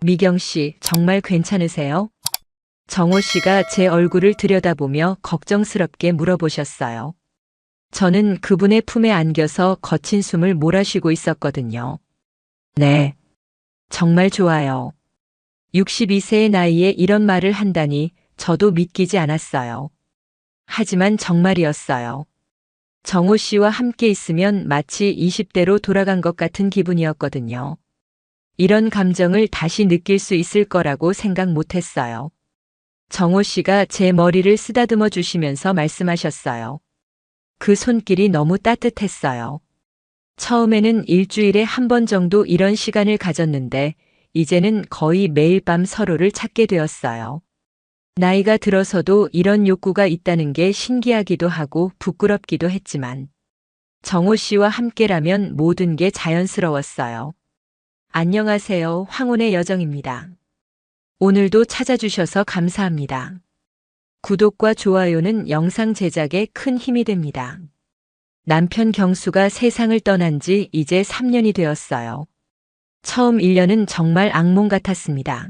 미경 씨, 정말 괜찮으세요? 정호 씨가 제 얼굴을 들여다보며 걱정스럽게 물어보셨어요. 저는 그분의 품에 안겨서 거친 숨을 몰아쉬고 있었거든요. 네, 정말 좋아요. 62세의 나이에 이런 말을 한다니 저도 믿기지 않았어요. 하지만 정말이었어요. 정호 씨와 함께 있으면 마치 20대로 돌아간 것 같은 기분이었거든요. 이런 감정을 다시 느낄 수 있을 거라고 생각 못했어요. 정호 씨가 제 머리를 쓰다듬어 주시면서 말씀하셨어요. 그 손길이 너무 따뜻했어요. 처음에는 일주일에 한 번 정도 이런 시간을 가졌는데 이제는 거의 매일 밤 서로를 찾게 되었어요. 나이가 들어서도 이런 욕구가 있다는 게 신기하기도 하고 부끄럽기도 했지만 정호 씨와 함께라면 모든 게 자연스러웠어요. 안녕하세요. 황혼의 여정입니다. 오늘도 찾아주셔서 감사합니다. 구독과 좋아요는 영상 제작에 큰 힘이 됩니다. 남편 경수가 세상을 떠난 지 이제 3년이 되었어요. 처음 1년은 정말 악몽 같았습니다.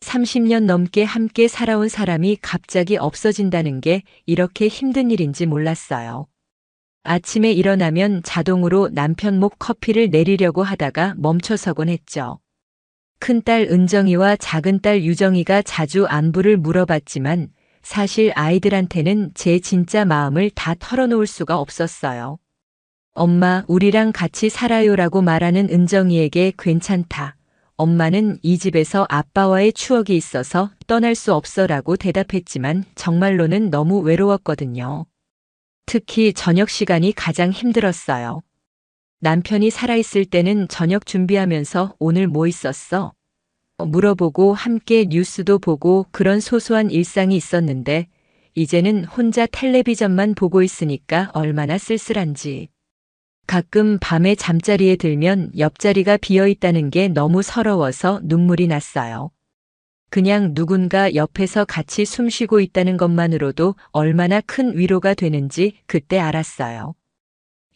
30년 넘게 함께 살아온 사람이 갑자기 없어진다는 게 이렇게 힘든 일인지 몰랐어요. 아침에 일어나면 자동으로 남편 목 커피를 내리려고 하다가 멈춰서곤 했죠. 큰딸 은정이와 작은딸 유정이가 자주 안부를 물어봤지만 사실 아이들한테는 제 진짜 마음을 다 털어놓을 수가 없었어요. 엄마, 우리랑 같이 살아요라고 말하는 은정이에게 괜찮다. 엄마는 이 집에서 아빠와의 추억이 있어서 떠날 수 없어라고 대답했지만 정말로는 너무 외로웠거든요. 특히 저녁 시간이 가장 힘들었어요. 남편이 살아있을 때는 저녁 준비하면서 오늘 뭐 있었어? 물어보고 함께 뉴스도 보고 그런 소소한 일상이 있었는데 이제는 혼자 텔레비전만 보고 있으니까 얼마나 쓸쓸한지. 가끔 밤에 잠자리에 들면 옆자리가 비어 있다는 게 너무 서러워서 눈물이 났어요. 그냥 누군가 옆에서 같이 숨 쉬고 있다는 것만으로도 얼마나 큰 위로가 되는지 그때 알았어요.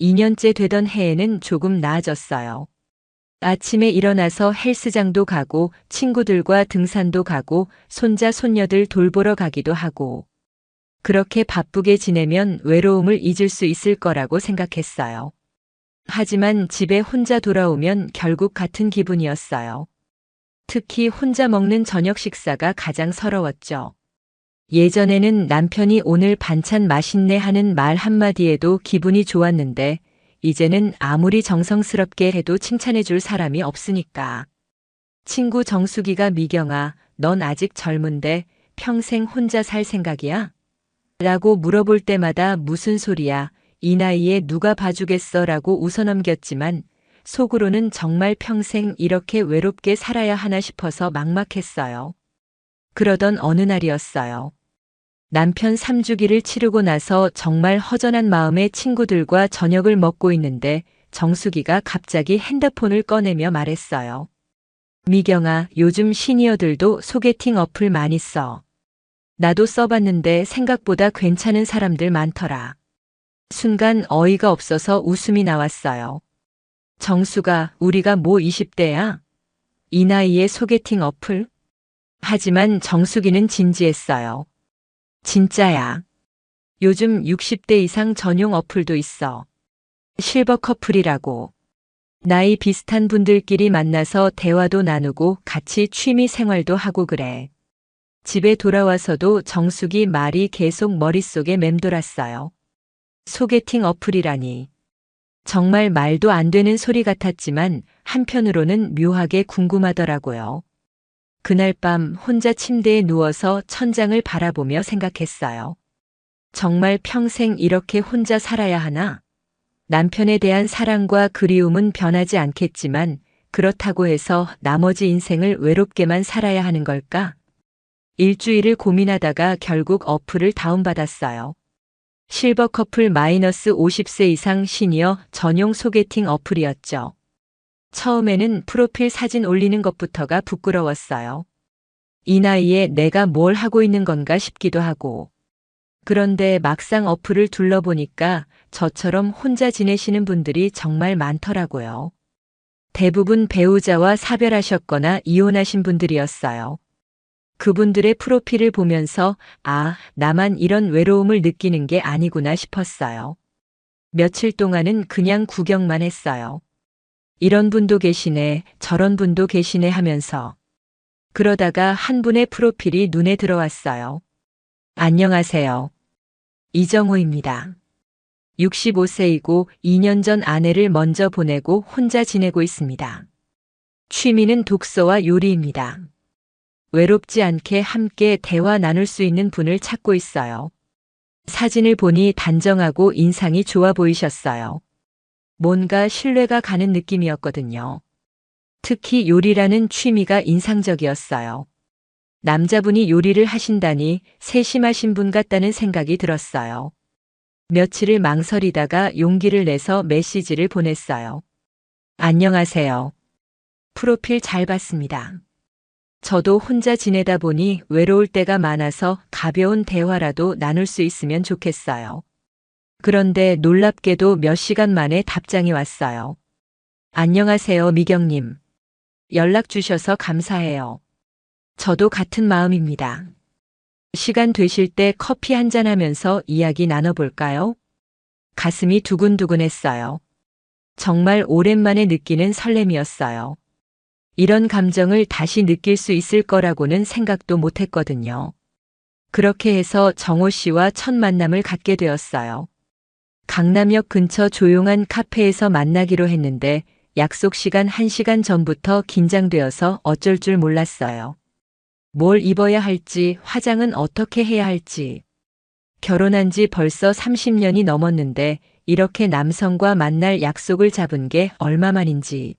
2년째 되던 해에는 조금 나아졌어요. 아침에 일어나서 헬스장도 가고 친구들과 등산도 가고 손자 손녀들 돌보러 가기도 하고 그렇게 바쁘게 지내면 외로움을 잊을 수 있을 거라고 생각했어요. 하지만 집에 혼자 돌아오면 결국 같은 기분이었어요. 특히 혼자 먹는 저녁 식사가 가장 서러웠죠. 예전에는 남편이 오늘 반찬 맛있네 하는 말 한마디에도 기분이 좋았는데 이제는 아무리 정성스럽게 해도 칭찬해 줄 사람이 없으니까. 친구 정수기가 미경아, 넌 아직 젊은데 평생 혼자 살 생각이야? 라고 물어볼 때마다 무슨 소리야? 이 나이에 누가 봐주겠어? 라고 웃어넘겼지만 속으로는 정말 평생 이렇게 외롭게 살아야 하나 싶어서 막막했어요. 그러던 어느 날이었어요. 남편 3주기를 치르고 나서 정말 허전한 마음에 친구들과 저녁을 먹고 있는데 정수기가 갑자기 핸드폰을 꺼내며 말했어요. 미경아, 요즘 시니어들도 소개팅 어플 많이 써. 나도 써봤는데 생각보다 괜찮은 사람들 많더라. 순간 어이가 없어서 웃음이 나왔어요. 정수가, 우리가 뭐 20대야? 이 나이에 소개팅 어플? 하지만 정수기는 진지했어요. 진짜야. 요즘 60대 이상 전용 어플도 있어. 실버 커플이라고. 나이 비슷한 분들끼리 만나서 대화도 나누고 같이 취미 생활도 하고 그래. 집에 돌아와서도 정수기 말이 계속 머릿속에 맴돌았어요. 소개팅 어플이라니. 정말 말도 안 되는 소리 같았지만 한편으로는 묘하게 궁금하더라고요. 그날 밤 혼자 침대에 누워서 천장을 바라보며 생각했어요. 정말 평생 이렇게 혼자 살아야 하나? 남편에 대한 사랑과 그리움은 변하지 않겠지만 그렇다고 해서 나머지 인생을 외롭게만 살아야 하는 걸까? 일주일을 고민하다가 결국 어플을 다운받았어요. 실버 커플 -50세 이상 시니어 전용 소개팅 어플이었죠. 처음에는 프로필 사진 올리는 것부터가 부끄러웠어요. 이 나이에 내가 뭘 하고 있는 건가 싶기도 하고. 그런데 막상 어플을 둘러보니까 저처럼 혼자 지내시는 분들이 정말 많더라고요. 대부분 배우자와 사별하셨거나 이혼하신 분들이었어요. 그분들의 프로필을 보면서 아, 나만 이런 외로움을 느끼는 게 아니구나 싶었어요. 며칠 동안은 그냥 구경만 했어요. 이런 분도 계시네, 저런 분도 계시네 하면서. 그러다가 한 분의 프로필이 눈에 들어왔어요. 안녕하세요. 이정호입니다. 65세이고 2년 전 아내를 먼저 보내고 혼자 지내고 있습니다. 취미는 독서와 요리입니다. 외롭지 않게 함께 대화 나눌 수 있는 분을 찾고 있어요. 사진을 보니 단정하고 인상이 좋아 보이셨어요. 뭔가 신뢰가 가는 느낌이었거든요. 특히 요리라는 취미가 인상적이었어요. 남자분이 요리를 하신다니 세심하신 분 같다는 생각이 들었어요. 며칠을 망설이다가 용기를 내서 메시지를 보냈어요. 안녕하세요. 프로필 잘 봤습니다. 저도 혼자 지내다 보니 외로울 때가 많아서 가벼운 대화라도 나눌 수 있으면 좋겠어요. 그런데 놀랍게도 몇 시간 만에 답장이 왔어요. 안녕하세요, 미경님. 연락 주셔서 감사해요. 저도 같은 마음입니다. 시간 되실 때 커피 한잔 하면서 이야기 나눠볼까요? 가슴이 두근두근했어요. 정말 오랜만에 느끼는 설렘이었어요. 이런 감정을 다시 느낄 수 있을 거라고는 생각도 못했거든요. 그렇게 해서 정호 씨와 첫 만남을 갖게 되었어요. 강남역 근처 조용한 카페에서 만나기로 했는데 약속 시간 1시간 전부터 긴장되어서 어쩔 줄 몰랐어요. 뭘 입어야 할지, 화장은 어떻게 해야 할지. 결혼한 지 벌써 30년이 넘었는데 이렇게 남성과 만날 약속을 잡은 게 얼마만인지.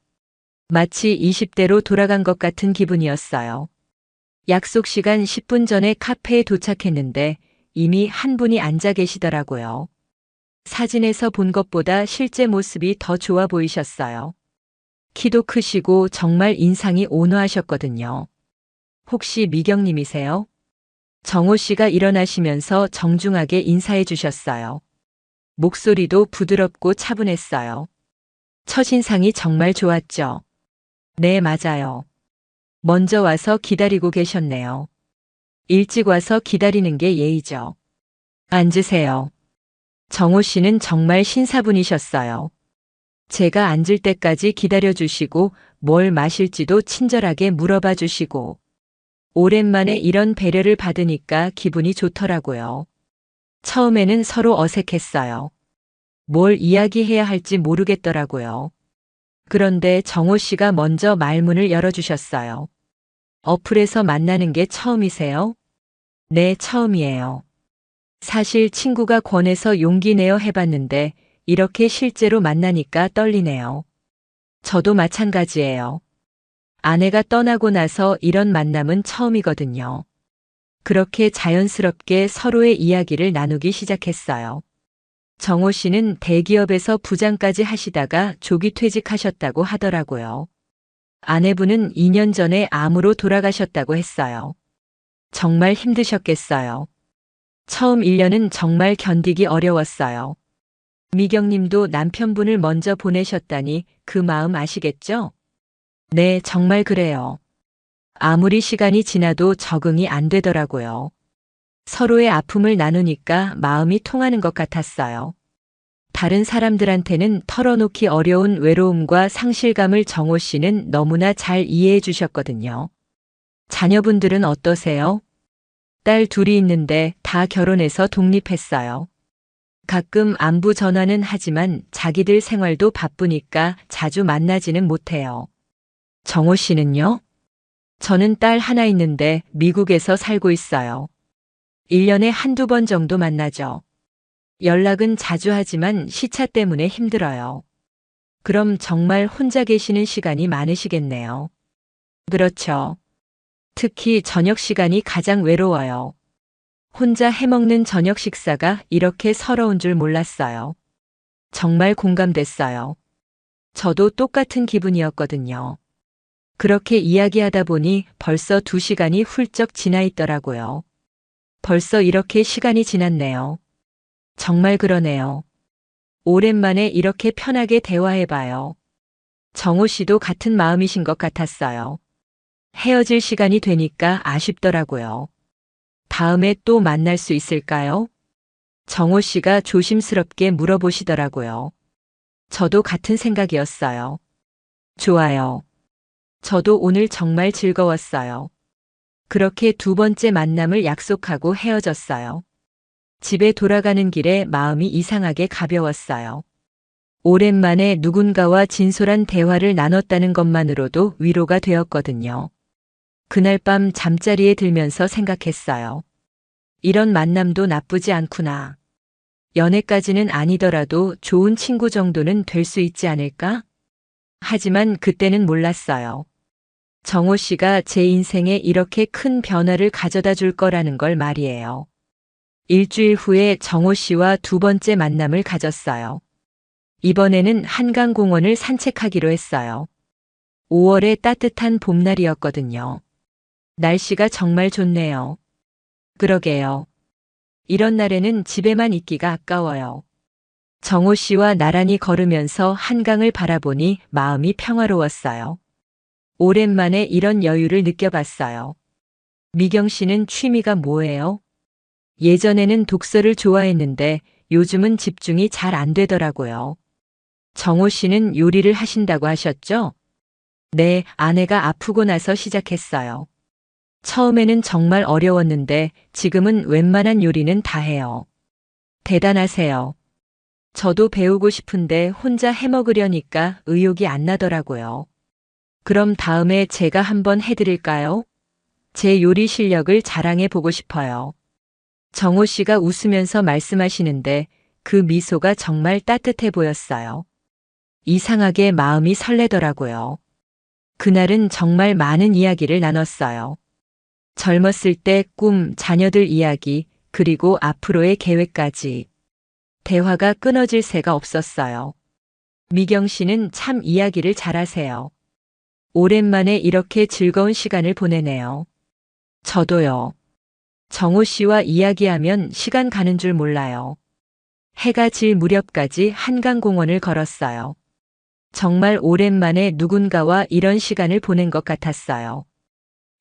마치 20대로 돌아간 것 같은 기분이었어요. 약속 시간 10분 전에 카페에 도착했는데 이미 한 분이 앉아 계시더라고요. 사진에서 본 것보다 실제 모습이 더 좋아 보이셨어요. 키도 크시고 정말 인상이 온화하셨거든요. 혹시 미경님이세요? 정호 씨가 일어나시면서 정중하게 인사해 주셨어요. 목소리도 부드럽고 차분했어요. 첫인상이 정말 좋았죠. 네, 맞아요. 먼저 와서 기다리고 계셨네요. 일찍 와서 기다리는 게 예의죠. 앉으세요. 정호 씨는 정말 신사분이셨어요. 제가 앉을 때까지 기다려주시고 뭘 마실지도 친절하게 물어봐 주시고 오랜만에 이런 배려를 받으니까 기분이 좋더라고요. 처음에는 서로 어색했어요. 뭘 이야기해야 할지 모르겠더라고요. 그런데 정호 씨가 먼저 말문을 열어주셨어요. 어플에서 만나는 게 처음이세요? 네, 처음이에요. 사실 친구가 권해서 용기 내어 해봤는데 이렇게 실제로 만나니까 떨리네요. 저도 마찬가지예요. 아내가 떠나고 나서 이런 만남은 처음이거든요. 그렇게 자연스럽게 서로의 이야기를 나누기 시작했어요. 정호 씨는 대기업에서 부장까지 하시다가 조기 퇴직하셨다고 하더라고요. 아내분은 2년 전에 암으로 돌아가셨다고 했어요. 정말 힘드셨겠어요. 처음 1년은 정말 견디기 어려웠어요. 미경님도 남편분을 먼저 보내셨다니 그 마음 아시겠죠? 네, 정말 그래요. 아무리 시간이 지나도 적응이 안 되더라고요. 서로의 아픔을 나누니까 마음이 통하는 것 같았어요. 다른 사람들한테는 털어놓기 어려운 외로움과 상실감을 정호 씨는 너무나 잘 이해해 주셨거든요. 자녀분들은 어떠세요? 딸 둘이 있는데 다 결혼해서 독립했어요. 가끔 안부 전화는 하지만 자기들 생활도 바쁘니까 자주 만나지는 못해요. 정호 씨는요? 저는 딸 하나 있는데 미국에서 살고 있어요. 1년에 한두 번 정도 만나죠. 연락은 자주 하지만 시차 때문에 힘들어요. 그럼 정말 혼자 계시는 시간이 많으시겠네요. 그렇죠. 특히 저녁 시간이 가장 외로워요. 혼자 해먹는 저녁 식사가 이렇게 서러운 줄 몰랐어요. 정말 공감됐어요. 저도 똑같은 기분이었거든요. 그렇게 이야기하다 보니 벌써 2시간이 훌쩍 지나 있더라고요. 벌써 이렇게 시간이 지났네요. 정말 그러네요. 오랜만에 이렇게 편하게 대화해봐요. 정호 씨도 같은 마음이신 것 같았어요. 헤어질 시간이 되니까 아쉽더라고요. 다음에 또 만날 수 있을까요? 정호 씨가 조심스럽게 물어보시더라고요. 저도 같은 생각이었어요. 좋아요. 저도 오늘 정말 즐거웠어요. 그렇게 두 번째 만남을 약속하고 헤어졌어요. 집에 돌아가는 길에 마음이 이상하게 가벼웠어요. 오랜만에 누군가와 진솔한 대화를 나눴다는 것만으로도 위로가 되었거든요. 그날 밤 잠자리에 들면서 생각했어요. 이런 만남도 나쁘지 않구나. 연애까지는 아니더라도 좋은 친구 정도는 될 수 있지 않을까? 하지만 그때는 몰랐어요. 정호 씨가 제 인생에 이렇게 큰 변화를 가져다 줄 거라는 걸 말이에요. 일주일 후에 정호 씨와 두 번째 만남을 가졌어요. 이번에는 한강공원을 산책하기로 했어요. 5월의 따뜻한 봄날이었거든요. 날씨가 정말 좋네요. 그러게요. 이런 날에는 집에만 있기가 아까워요. 정호 씨와 나란히 걸으면서 한강을 바라보니 마음이 평화로웠어요. 오랜만에 이런 여유를 느껴봤어요. 미경 씨는 취미가 뭐예요? 예전에는 독서를 좋아했는데 요즘은 집중이 잘 안 되더라고요. 정호 씨는 요리를 하신다고 하셨죠? 네, 아내가 아프고 나서 시작했어요. 처음에는 정말 어려웠는데 지금은 웬만한 요리는 다 해요. 대단하세요. 저도 배우고 싶은데 혼자 해먹으려니까 의욕이 안 나더라고요. 그럼 다음에 제가 한번 해드릴까요? 제 요리 실력을 자랑해 보고 싶어요. 정호 씨가 웃으면서 말씀하시는데 그 미소가 정말 따뜻해 보였어요. 이상하게 마음이 설레더라고요. 그날은 정말 많은 이야기를 나눴어요. 젊었을 때 꿈, 자녀들 이야기, 그리고 앞으로의 계획까지. 대화가 끊어질 새가 없었어요. 미경 씨는 참 이야기를 잘하세요. 오랜만에 이렇게 즐거운 시간을 보내네요. 저도요. 정호 씨와 이야기하면 시간 가는 줄 몰라요. 해가 질 무렵까지 한강공원을 걸었어요. 정말 오랜만에 누군가와 이런 시간을 보낸 것 같았어요.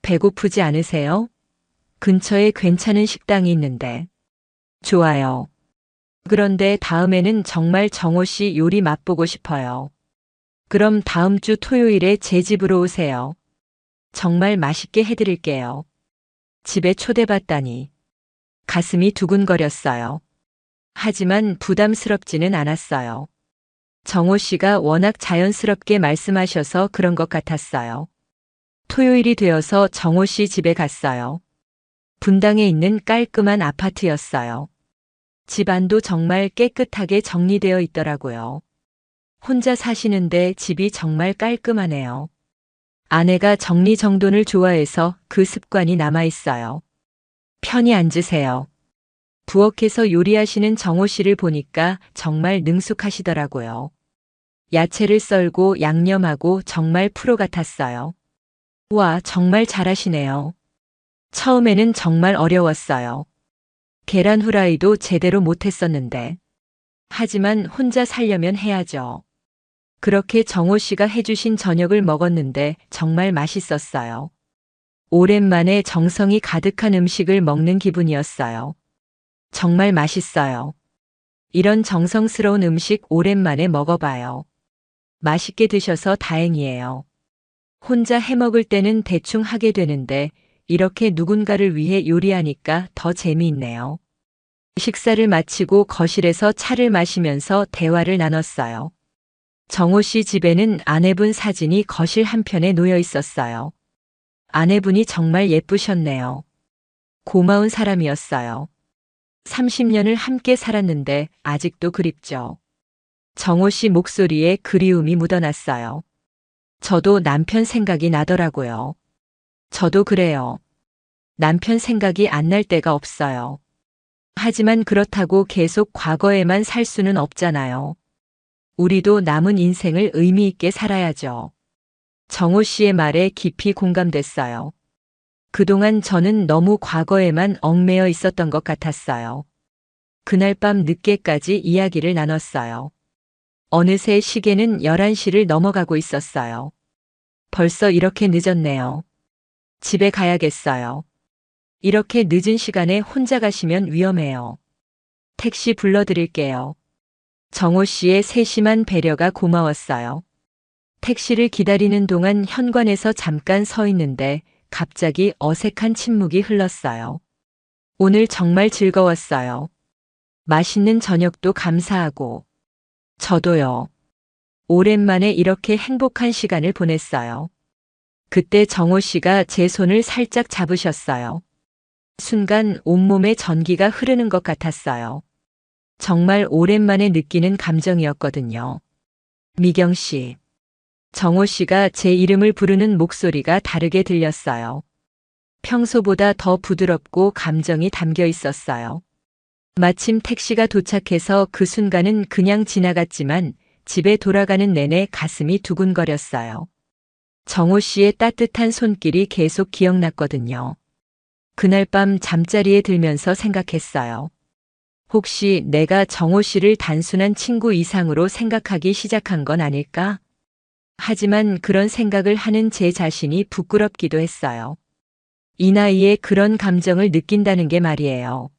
배고프지 않으세요? 근처에 괜찮은 식당이 있는데. 좋아요. 그런데 다음에는 정말 정호 씨 요리 맛보고 싶어요. 그럼 다음 주 토요일에 제 집으로 오세요. 정말 맛있게 해드릴게요. 집에 초대받다니. 가슴이 두근거렸어요. 하지만 부담스럽지는 않았어요. 정호 씨가 워낙 자연스럽게 말씀하셔서 그런 것 같았어요. 토요일이 되어서 정호 씨 집에 갔어요. 분당에 있는 깔끔한 아파트였어요. 집안도 정말 깨끗하게 정리되어 있더라고요. 혼자 사시는데 집이 정말 깔끔하네요. 아내가 정리정돈을 좋아해서 그 습관이 남아 있어요. 편히 앉으세요. 부엌에서 요리하시는 정호 씨를 보니까 정말 능숙하시더라고요. 야채를 썰고 양념하고 정말 프로 같았어요. 와, 정말 잘하시네요. 처음에는 정말 어려웠어요. 계란 후라이도 제대로 못했었는데. 하지만 혼자 살려면 해야죠. 그렇게 정호 씨가 해주신 저녁을 먹었는데 정말 맛있었어요. 오랜만에 정성이 가득한 음식을 먹는 기분이었어요. 정말 맛있어요. 이런 정성스러운 음식 오랜만에 먹어봐요. 맛있게 드셔서 다행이에요. 혼자 해먹을 때는 대충 하게 되는데 이렇게 누군가를 위해 요리하니까 더 재미있네요. 식사를 마치고 거실에서 차를 마시면서 대화를 나눴어요. 정호 씨 집에는 아내분 사진이 거실 한편에 놓여 있었어요. 아내분이 정말 예쁘셨네요. 고마운 사람이었어요. 30년을 함께 살았는데 아직도 그립죠. 정호 씨 목소리에 그리움이 묻어났어요. 저도 남편 생각이 나더라고요. 저도 그래요. 남편 생각이 안 날 때가 없어요. 하지만 그렇다고 계속 과거에만 살 수는 없잖아요. 우리도 남은 인생을 의미 있게 살아야죠. 정호 씨의 말에 깊이 공감됐어요. 그동안 저는 너무 과거에만 얽매여 있었던 것 같았어요. 그날 밤 늦게까지 이야기를 나눴어요. 어느새 시계는 11시를 넘어가고 있었어요. 벌써 이렇게 늦었네요. 집에 가야겠어요. 이렇게 늦은 시간에 혼자 가시면 위험해요. 택시 불러드릴게요. 정호 씨의 세심한 배려가 고마웠어요. 택시를 기다리는 동안 현관에서 잠깐 서 있는데 갑자기 어색한 침묵이 흘렀어요. 오늘 정말 즐거웠어요. 맛있는 저녁도 감사하고. 저도요. 오랜만에 이렇게 행복한 시간을 보냈어요. 그때 정호 씨가 제 손을 살짝 잡으셨어요. 순간 온몸에 전기가 흐르는 것 같았어요. 정말 오랜만에 느끼는 감정이었거든요. 미경 씨. 정호 씨가 제 이름을 부르는 목소리가 다르게 들렸어요. 평소보다 더 부드럽고 감정이 담겨 있었어요. 마침 택시가 도착해서 그 순간은 그냥 지나갔지만 집에 돌아가는 내내 가슴이 두근거렸어요. 정호 씨의 따뜻한 손길이 계속 기억났거든요. 그날 밤 잠자리에 들면서 생각했어요. 혹시 내가 정호 씨를 단순한 친구 이상으로 생각하기 시작한 건 아닐까? 하지만 그런 생각을 하는 제 자신이 부끄럽기도 했어요. 이 나이에 그런 감정을 느낀다는 게 말이에요.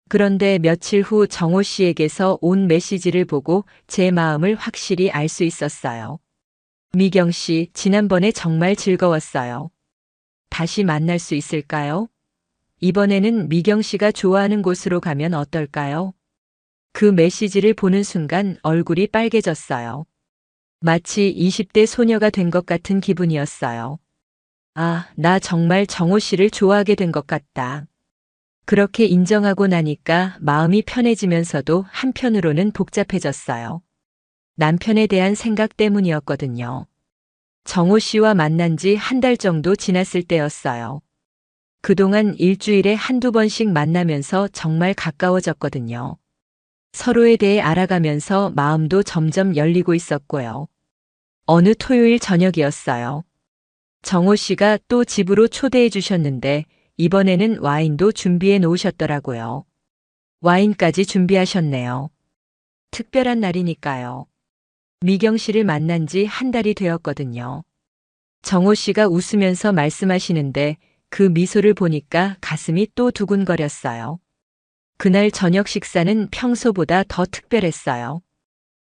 그런데 며칠 후 정호 씨에게서 온 메시지를 보고 제 마음을 확실히 알 수 있었어요. 미경 씨, 지난번에 정말 즐거웠어요. 다시 만날 수 있을까요? 이번에는 미경 씨가 좋아하는 곳으로 가면 어떨까요? 그 메시지를 보는 순간 얼굴이 빨개졌어요. 마치 20대 소녀가 된 것 같은 기분이었어요. 아, 나 정말 정호 씨를 좋아하게 된 것 같다. 그렇게 인정하고 나니까 마음이 편해지면서도 한편으로는 복잡해졌어요. 남편에 대한 생각 때문이었거든요. 정호 씨와 만난 지 한 달 정도 지났을 때였어요. 그동안 일주일에 한두 번씩 만나면서 정말 가까워졌거든요. 서로에 대해 알아가면서 마음도 점점 열리고 있었고요. 어느 토요일 저녁이었어요. 정호 씨가 또 집으로 초대해 주셨는데 이번에는 와인도 준비해 놓으셨더라고요. 와인까지 준비하셨네요. 특별한 날이니까요. 미경 씨를 만난 지 한 달이 되었거든요. 정호 씨가 웃으면서 말씀하시는데 그 미소를 보니까 가슴이 또 두근거렸어요. 그날 저녁 식사는 평소보다 더 특별했어요.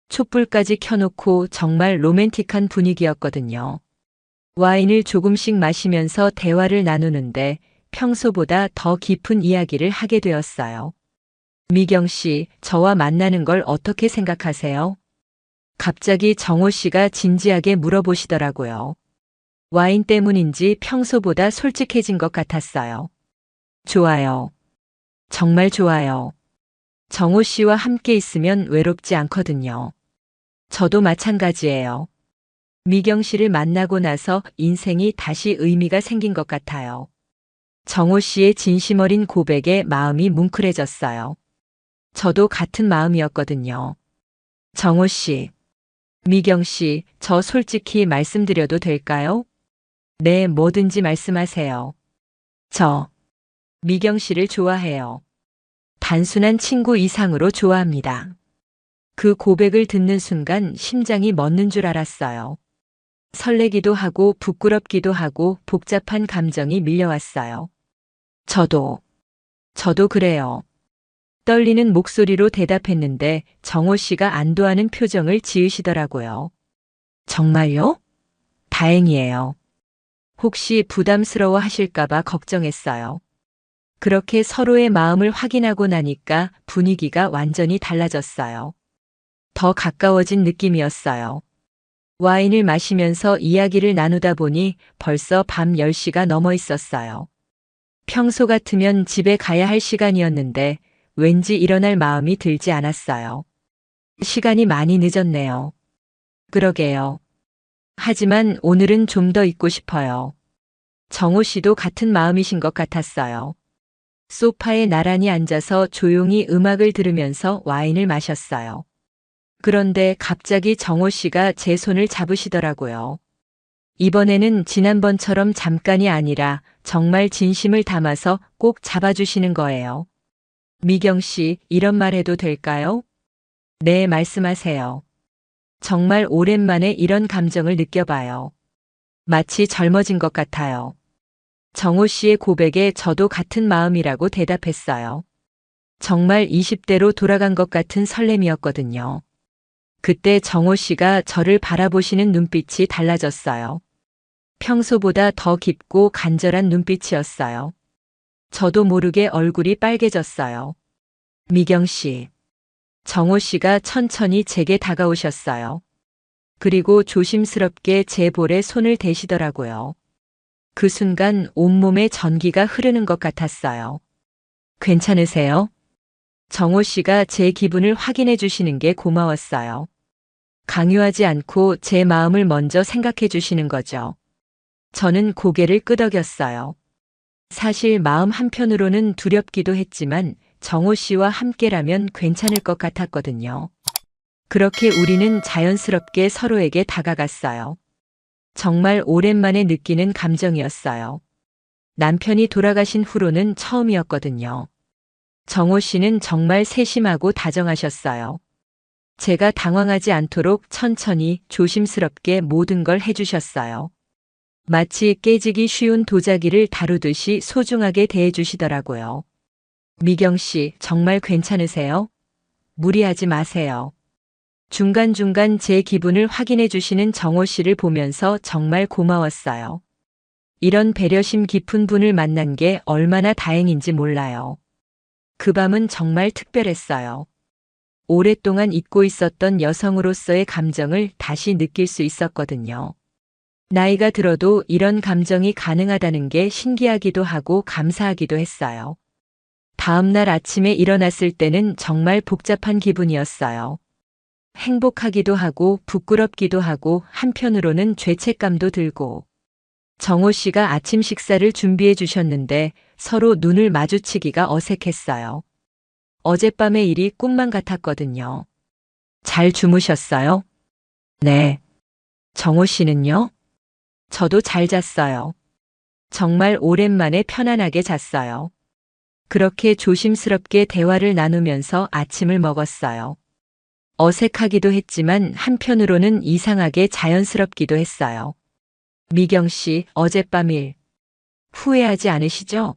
촛불까지 켜놓고 정말 로맨틱한 분위기였거든요. 와인을 조금씩 마시면서 대화를 나누는데 평소보다 더 깊은 이야기를 하게 되었어요. 미경 씨, 저와 만나는 걸 어떻게 생각하세요? 갑자기 정호 씨가 진지하게 물어보시더라고요. 와인 때문인지 평소보다 솔직해진 것 같았어요. 좋아요. 정말 좋아요. 정호 씨와 함께 있으면 외롭지 않거든요. 저도 마찬가지예요. 미경 씨를 만나고 나서 인생이 다시 의미가 생긴 것 같아요. 정호 씨의 진심 어린 고백에 마음이 뭉클해졌어요. 저도 같은 마음이었거든요. 정호 씨, 미경 씨, 저 솔직히 말씀드려도 될까요? 네, 뭐든지 말씀하세요. 저, 미경 씨를 좋아해요. 단순한 친구 이상으로 좋아합니다. 그 고백을 듣는 순간 심장이 멎는 줄 알았어요. 설레기도 하고 부끄럽기도 하고 복잡한 감정이 밀려왔어요. 저도 그래요. 떨리는 목소리로 대답했는데 정호 씨가 안도하는 표정을 지으시더라고요. 정말요? 다행이에요. 혹시 부담스러워 하실까봐 걱정했어요. 그렇게 서로의 마음을 확인하고 나니까 분위기가 완전히 달라졌어요. 더 가까워진 느낌이었어요. 와인을 마시면서 이야기를 나누다 보니 벌써 밤 10시가 넘어 있었어요. 평소 같으면 집에 가야 할 시간이었는데 왠지 일어날 마음이 들지 않았어요. 시간이 많이 늦었네요. 그러게요. 하지만 오늘은 좀 더 있고 싶어요. 정호 씨도 같은 마음이신 것 같았어요. 소파에 나란히 앉아서 조용히 음악을 들으면서 와인을 마셨어요. 그런데 갑자기 정호 씨가 제 손을 잡으시더라고요. 이번에는 지난번처럼 잠깐이 아니라 정말 진심을 담아서 꼭 잡아주시는 거예요. 미경 씨, 이런 말 해도 될까요? 네, 말씀하세요. 정말 오랜만에 이런 감정을 느껴봐요. 마치 젊어진 것 같아요. 정호 씨의 고백에 저도 같은 마음이라고 대답했어요. 정말 20대로 돌아간 것 같은 설렘이었거든요. 그때 정호 씨가 저를 바라보시는 눈빛이 달라졌어요. 평소보다 더 깊고 간절한 눈빛이었어요. 저도 모르게 얼굴이 빨개졌어요. 미경 씨. 정호 씨가 천천히 제게 다가오셨어요. 그리고 조심스럽게 제 볼에 손을 대시더라고요. 그 순간 온몸에 전기가 흐르는 것 같았어요. 괜찮으세요? 정호 씨가 제 기분을 확인해 주시는 게 고마웠어요. 강요하지 않고 제 마음을 먼저 생각해 주시는 거죠. 저는 고개를 끄덕였어요. 사실 마음 한편으로는 두렵기도 했지만 정호 씨와 함께라면 괜찮을 것 같았거든요. 그렇게 우리는 자연스럽게 서로에게 다가갔어요. 정말 오랜만에 느끼는 감정이었어요. 남편이 돌아가신 후로는 처음이었거든요. 정호 씨는 정말 세심하고 다정하셨어요. 제가 당황하지 않도록 천천히 조심스럽게 모든 걸 해주셨어요. 마치 깨지기 쉬운 도자기를 다루듯이 소중하게 대해주시더라고요. 미경 씨, 정말 괜찮으세요? 무리하지 마세요. 중간중간 제 기분을 확인해 주시는 정호 씨를 보면서 정말 고마웠어요. 이런 배려심 깊은 분을 만난 게 얼마나 다행인지 몰라요. 그 밤은 정말 특별했어요. 오랫동안 잊고 있었던 여성으로서의 감정을 다시 느낄 수 있었거든요. 나이가 들어도 이런 감정이 가능하다는 게 신기하기도 하고 감사하기도 했어요. 다음 날 아침에 일어났을 때는 정말 복잡한 기분이었어요. 행복하기도 하고 부끄럽기도 하고 한편으로는 죄책감도 들고. 정호 씨가 아침 식사를 준비해 주셨는데 서로 눈을 마주치기가 어색했어요. 어젯밤의 일이 꿈만 같았거든요. 잘 주무셨어요? 네. 정호 씨는요? 저도 잘 잤어요. 정말 오랜만에 편안하게 잤어요. 그렇게 조심스럽게 대화를 나누면서 아침을 먹었어요. 어색하기도 했지만 한편으로는 이상하게 자연스럽기도 했어요. 미경 씨, 어젯밤 일 후회하지 않으시죠?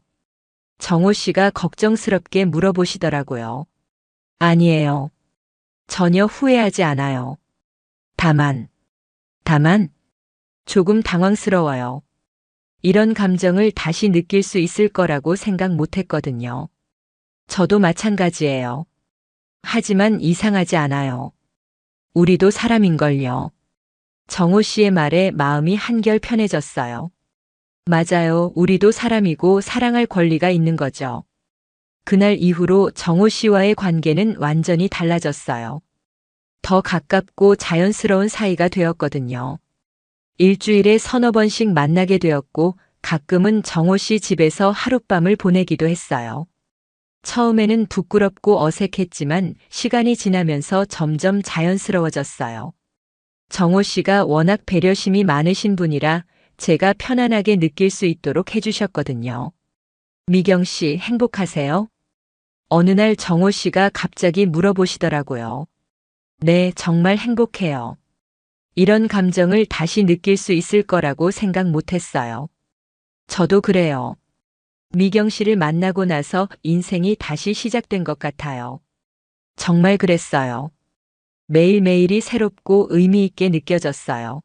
정호 씨가 걱정스럽게 물어보시더라고요. 아니에요. 전혀 후회하지 않아요. 다만 조금 당황스러워요. 이런 감정을 다시 느낄 수 있을 거라고 생각 못 했거든요. 저도 마찬가지예요. 하지만 이상하지 않아요. 우리도 사람인걸요. 정호 씨의 말에 마음이 한결 편해졌어요. 맞아요. 우리도 사람이고 사랑할 권리가 있는 거죠. 그날 이후로 정호 씨와의 관계는 완전히 달라졌어요. 더 가깝고 자연스러운 사이가 되었거든요. 일주일에 서너 번씩 만나게 되었고 가끔은 정호 씨 집에서 하룻밤을 보내기도 했어요. 처음에는 부끄럽고 어색했지만 시간이 지나면서 점점 자연스러워졌어요. 정호 씨가 워낙 배려심이 많으신 분이라 제가 편안하게 느낄 수 있도록 해주셨거든요. 미경 씨 행복하세요? 어느 날 정호 씨가 갑자기 물어보시더라고요. 네, 정말 행복해요. 이런 감정을 다시 느낄 수 있을 거라고 생각 못 했어요. 저도 그래요. 미경 씨를 만나고 나서 인생이 다시 시작된 것 같아요. 정말 그랬어요. 매일매일이 새롭고 의미 있게 느껴졌어요.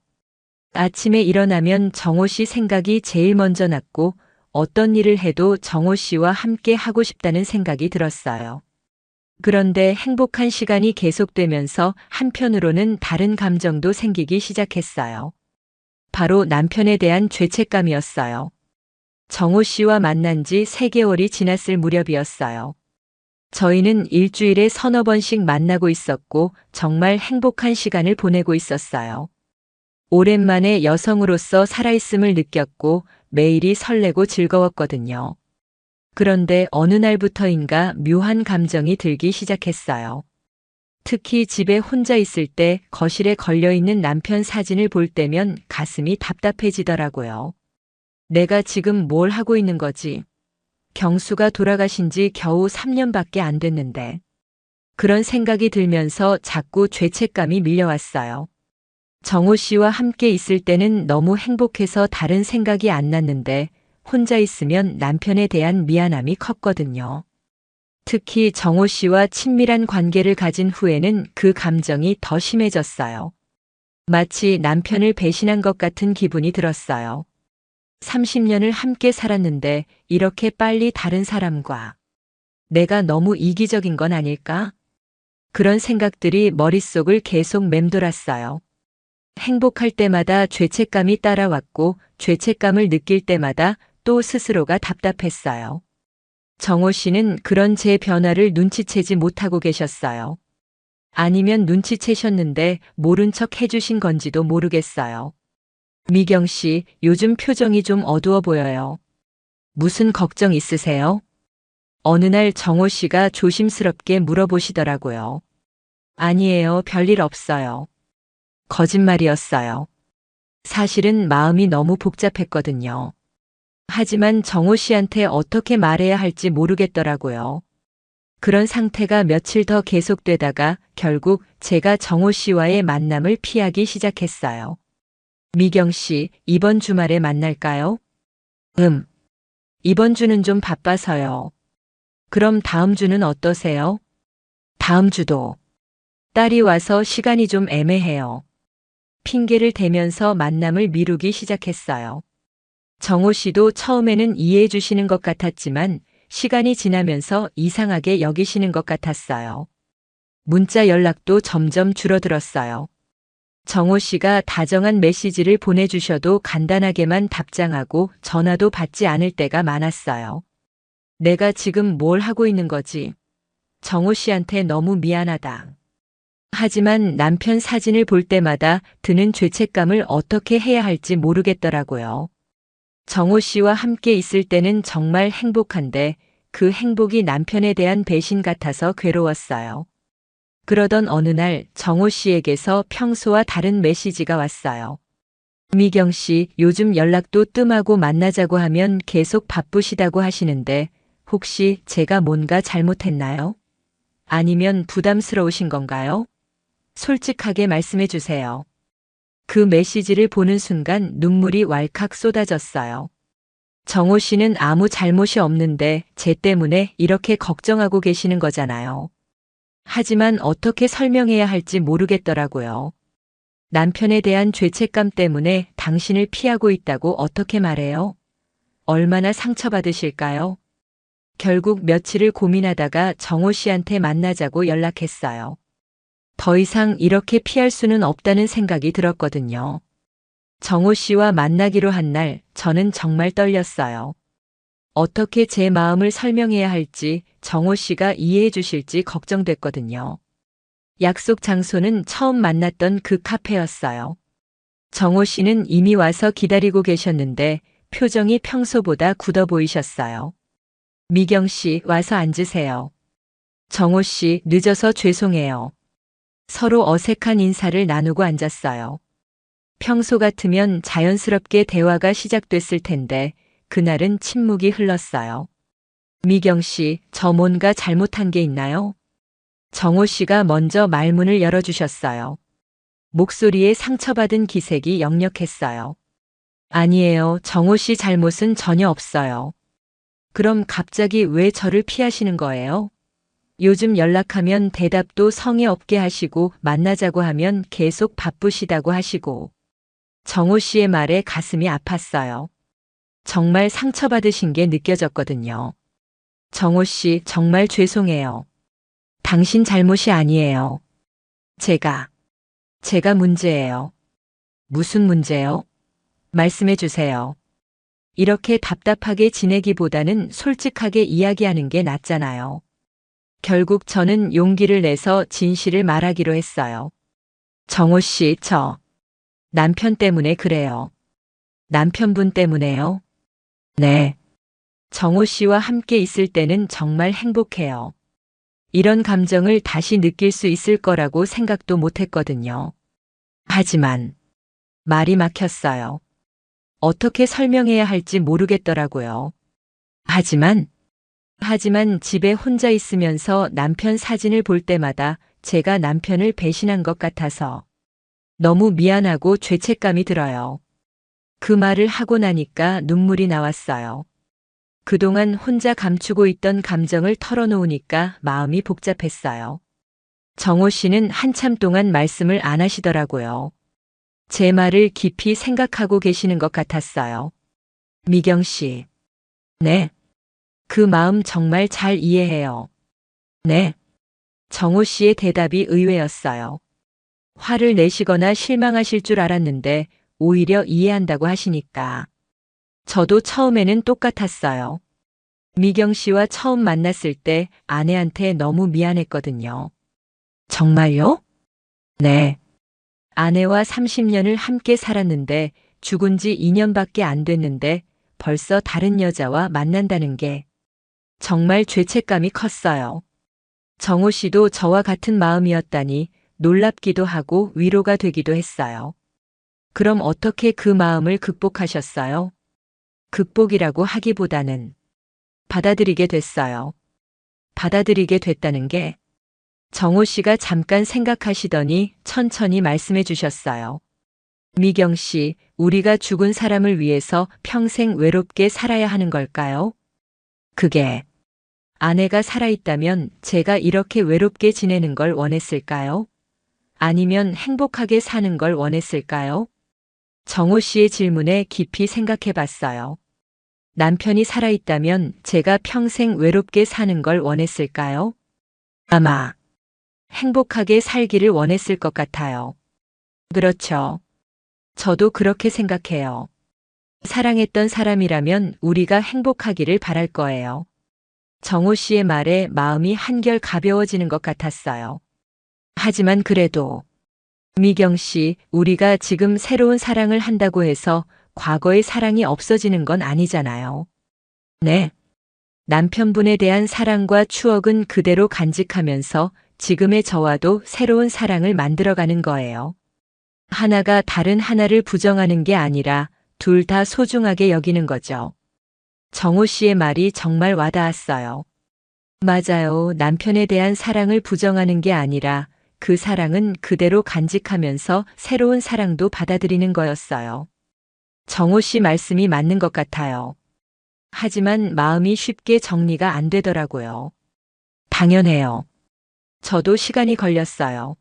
아침에 일어나면 정호 씨 생각이 제일 먼저 났고 어떤 일을 해도 정호 씨와 함께 하고 싶다는 생각이 들었어요. 그런데 행복한 시간이 계속되면서 한편으로는 다른 감정도 생기기 시작했어요. 바로 남편에 대한 죄책감이었어요. 정호 씨와 만난 지 3개월이 지났을 무렵이었어요. 저희는 일주일에 서너 번씩 만나고 있었고 정말 행복한 시간을 보내고 있었어요. 오랜만에 여성으로서 살아있음을 느꼈고 매일이 설레고 즐거웠거든요. 그런데 어느 날부터인가 묘한 감정이 들기 시작했어요. 특히 집에 혼자 있을 때 거실에 걸려있는 남편 사진을 볼 때면 가슴이 답답해지더라고요. 내가 지금 뭘 하고 있는 거지? 경수가 돌아가신 지 겨우 3년밖에 안 됐는데. 그런 생각이 들면서 자꾸 죄책감이 밀려왔어요. 정호 씨와 함께 있을 때는 너무 행복해서 다른 생각이 안 났는데 혼자 있으면 남편에 대한 미안함이 컸거든요. 특히 정호 씨와 친밀한 관계를 가진 후에는 그 감정이 더 심해졌어요. 마치 남편을 배신한 것 같은 기분이 들었어요. 30년을 함께 살았는데 이렇게 빨리 다른 사람과 내가 너무 이기적인 건 아닐까? 그런 생각들이 머릿속을 계속 맴돌았어요. 행복할 때마다 죄책감이 따라왔고 죄책감을 느낄 때마다 또 스스로가 답답했어요. 정호 씨는 그런 제 변화를 눈치채지 못하고 계셨어요. 아니면 눈치채셨는데 모른 척 해주신 건지도 모르겠어요. 미경 씨, 요즘 표정이 좀 어두워 보여요. 무슨 걱정 있으세요? 어느 날 정호 씨가 조심스럽게 물어보시더라고요. 아니에요, 별일 없어요. 거짓말이었어요. 사실은 마음이 너무 복잡했거든요. 하지만 정호 씨한테 어떻게 말해야 할지 모르겠더라고요. 그런 상태가 며칠 더 계속되다가 결국 제가 정호 씨와의 만남을 피하기 시작했어요. 미경 씨, 이번 주말에 만날까요? 이번 주는 좀 바빠서요. 그럼 다음 주는 어떠세요? 다음 주도. 딸이 와서 시간이 좀 애매해요. 핑계를 대면서 만남을 미루기 시작했어요. 정호 씨도 처음에는 이해해 주시는 것 같았지만 시간이 지나면서 이상하게 여기시는 것 같았어요. 문자 연락도 점점 줄어들었어요. 정호 씨가 다정한 메시지를 보내주셔도 간단하게만 답장하고 전화도 받지 않을 때가 많았어요. 내가 지금 뭘 하고 있는 거지? 정호 씨한테 너무 미안하다. 하지만 남편 사진을 볼 때마다 드는 죄책감을 어떻게 해야 할지 모르겠더라고요. 정호 씨와 함께 있을 때는 정말 행복한데 그 행복이 남편에 대한 배신 같아서 괴로웠어요. 그러던 어느 날 정호 씨에게서 평소와 다른 메시지가 왔어요. 미경 씨, 요즘 연락도 뜸하고 만나자고 하면 계속 바쁘시다고 하시는데 혹시 제가 뭔가 잘못했나요? 아니면 부담스러우신 건가요? 솔직하게 말씀해 주세요. 그 메시지를 보는 순간 눈물이 왈칵 쏟아졌어요. 정호 씨는 아무 잘못이 없는데 제 때문에 이렇게 걱정하고 계시는 거잖아요. 하지만 어떻게 설명해야 할지 모르겠더라고요. 남편에 대한 죄책감 때문에 당신을 피하고 있다고 어떻게 말해요? 얼마나 상처받으실까요? 결국 며칠을 고민하다가 정호 씨한테 만나자고 연락했어요. 더 이상 이렇게 피할 수는 없다는 생각이 들었거든요. 정호 씨와 만나기로 한 날 저는 정말 떨렸어요. 어떻게 제 마음을 설명해야 할지 정호 씨가 이해해 주실지 걱정됐거든요. 약속 장소는 처음 만났던 그 카페였어요. 정호 씨는 이미 와서 기다리고 계셨는데 표정이 평소보다 굳어 보이셨어요. 미경 씨, 와서 앉으세요. 정호 씨, 늦어서 죄송해요. 서로 어색한 인사를 나누고 앉았어요. 평소 같으면 자연스럽게 대화가 시작됐을 텐데 그날은 침묵이 흘렀어요. 미경 씨, 저 뭔가 잘못한 게 있나요? 정호 씨가 먼저 말문을 열어주셨어요. 목소리에 상처받은 기색이 역력했어요. 아니에요. 정호 씨 잘못은 전혀 없어요. 그럼 갑자기 왜 저를 피하시는 거예요? 요즘 연락하면 대답도 성의 없게 하시고 만나자고 하면 계속 바쁘시다고 하시고. 정호 씨의 말에 가슴이 아팠어요. 정말 상처받으신 게 느껴졌거든요. 정호 씨, 정말 죄송해요. 당신 잘못이 아니에요. 제가 문제예요. 무슨 문제요? 말씀해 주세요. 이렇게 답답하게 지내기보다는 솔직하게 이야기하는 게 낫잖아요. 결국 저는 용기를 내서 진실을 말하기로 했어요. 정호 씨, 저 남편 때문에 그래요. 남편분 때문에요? 네. 정호 씨와 함께 있을 때는 정말 행복해요. 이런 감정을 다시 느낄 수 있을 거라고 생각도 못 했거든요. 하지만 말이 막혔어요. 어떻게 설명해야 할지 모르겠더라고요. 하지만 하지만 집에 혼자 있으면서 남편 사진을 볼 때마다 제가 남편을 배신한 것 같아서 너무 미안하고 죄책감이 들어요. 그 말을 하고 나니까 눈물이 나왔어요. 그동안 혼자 감추고 있던 감정을 털어놓으니까 마음이 복잡했어요. 정호 씨는 한참 동안 말씀을 안 하시더라고요. 제 말을 깊이 생각하고 계시는 것 같았어요. 미경 씨. 네. 그 마음 정말 잘 이해해요. 네. 정호 씨의 대답이 의외였어요. 화를 내시거나 실망하실 줄 알았는데 오히려 이해한다고 하시니까. 저도 처음에는 똑같았어요. 미경 씨와 처음 만났을 때 아내한테 너무 미안했거든요. 정말요? 네. 아내와 30년을 함께 살았는데 죽은 지 2년밖에 안 됐는데 벌써 다른 여자와 만난다는 게 정말 죄책감이 컸어요. 정호 씨도 저와 같은 마음이었다니 놀랍기도 하고 위로가 되기도 했어요. 그럼 어떻게 그 마음을 극복하셨어요? 극복이라고 하기보다는 받아들이게 됐어요. 받아들이게 됐다는 게 정호 씨가 잠깐 생각하시더니 천천히 말씀해 주셨어요. 미경 씨, 우리가 죽은 사람을 위해서 평생 외롭게 살아야 하는 걸까요? 그게 아내가 살아있다면 제가 이렇게 외롭게 지내는 걸 원했을까요? 아니면 행복하게 사는 걸 원했을까요? 정호 씨의 질문에 깊이 생각해 봤어요. 남편이 살아있다면 제가 평생 외롭게 사는 걸 원했을까요? 아마 행복하게 살기를 원했을 것 같아요. 그렇죠. 저도 그렇게 생각해요. 사랑했던 사람이라면 우리가 행복하기를 바랄 거예요. 정호 씨의 말에 마음이 한결 가벼워지는 것 같았어요. 하지만 그래도 미경 씨, 우리가 지금 새로운 사랑을 한다고 해서 과거의 사랑이 없어지는 건 아니잖아요. 네. 남편분에 대한 사랑과 추억은 그대로 간직하면서 지금의 저와도 새로운 사랑을 만들어가는 거예요. 하나가 다른 하나를 부정하는 게 아니라 둘 다 소중하게 여기는 거죠. 정호 씨의 말이 정말 와닿았어요. 맞아요. 남편에 대한 사랑을 부정하는 게 아니라 그 사랑은 그대로 간직하면서 새로운 사랑도 받아들이는 거였어요. 정호 씨 말씀이 맞는 것 같아요. 하지만 마음이 쉽게 정리가 안 되더라고요. 당연해요. 저도 시간이 걸렸어요.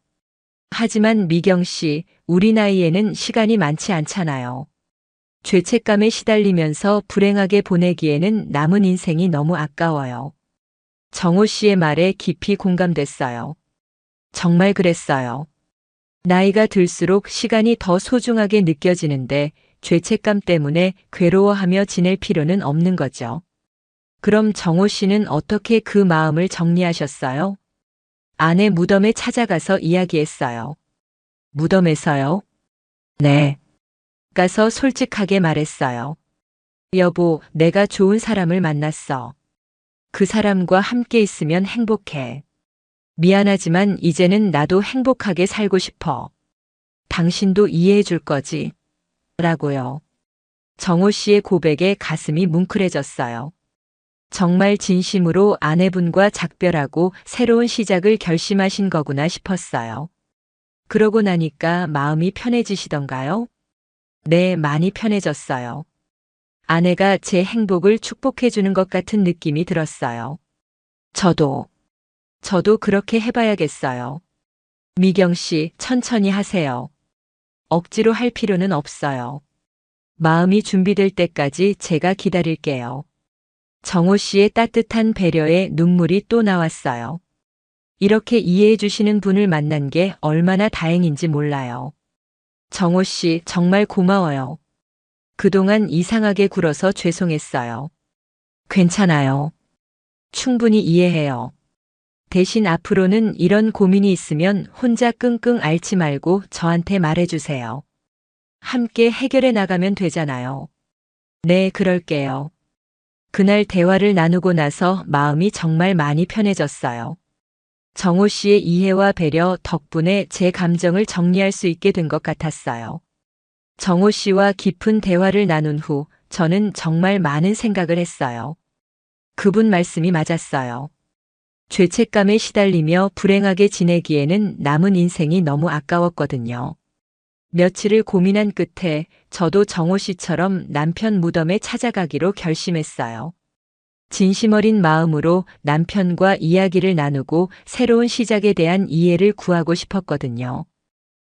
하지만 미경 씨, 우리 나이에는 시간이 많지 않잖아요. 죄책감에 시달리면서 불행하게 보내기에는 남은 인생이 너무 아까워요. 정호 씨의 말에 깊이 공감됐어요. 정말 그랬어요. 나이가 들수록 시간이 더 소중하게 느껴지는데 죄책감 때문에 괴로워하며 지낼 필요는 없는 거죠. 그럼 정호 씨는 어떻게 그 마음을 정리하셨어요? 아내 무덤에 찾아가서 이야기했어요. 무덤에서요? 네. 가서 솔직하게 말했어요. 여보, 내가 좋은 사람을 만났어. 그 사람과 함께 있으면 행복해. 미안하지만 이제는 나도 행복하게 살고 싶어. 당신도 이해해 줄 거지? 라고요. 정호 씨의 고백에 가슴이 뭉클해졌어요. 정말 진심으로 아내분과 작별하고 새로운 시작을 결심하신 거구나 싶었어요. 그러고 나니까 마음이 편해지시던가요? 네, 많이 편해졌어요. 아내가 제 행복을 축복해주는 것 같은 느낌이 들었어요. 저도 그렇게 해봐야겠어요. 미경 씨, 천천히 하세요. 억지로 할 필요는 없어요. 마음이 준비될 때까지 제가 기다릴게요. 정호 씨의 따뜻한 배려에 눈물이 또 나왔어요. 이렇게 이해해 주시는 분을 만난 게 얼마나 다행인지 몰라요. 정호 씨, 정말 고마워요. 그동안 이상하게 굴어서 죄송했어요. 괜찮아요. 충분히 이해해요. 대신 앞으로는 이런 고민이 있으면 혼자 끙끙 앓지 말고 저한테 말해주세요. 함께 해결해 나가면 되잖아요. 네, 그럴게요. 그날 대화를 나누고 나서 마음이 정말 많이 편해졌어요. 정호 씨의 이해와 배려 덕분에 제 감정을 정리할 수 있게 된 것 같았어요. 정호 씨와 깊은 대화를 나눈 후 저는 정말 많은 생각을 했어요. 그분 말씀이 맞았어요. 죄책감에 시달리며 불행하게 지내기에는 남은 인생이 너무 아까웠거든요. 며칠을 고민한 끝에 저도 정호 씨처럼 남편 무덤에 찾아가기로 결심했어요. 진심 어린 마음으로 남편과 이야기를 나누고 새로운 시작에 대한 이해를 구하고 싶었거든요.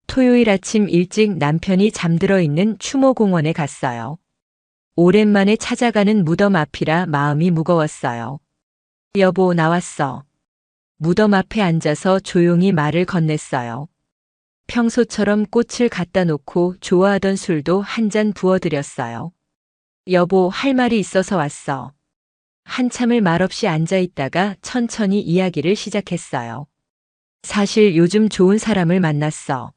토요일 아침 일찍 남편이 잠들어 있는 추모공원에 갔어요. 오랜만에 찾아가는 무덤 앞이라 마음이 무거웠어요. 여보, 나왔어. 무덤 앞에 앉아서 조용히 말을 건넸어요. 평소처럼 꽃을 갖다 놓고 좋아하던 술도 한 잔 부어드렸어요. 여보, 할 말이 있어서 왔어. 한참을 말없이 앉아 있다가 천천히 이야기를 시작했어요. 사실 요즘 좋은 사람을 만났어.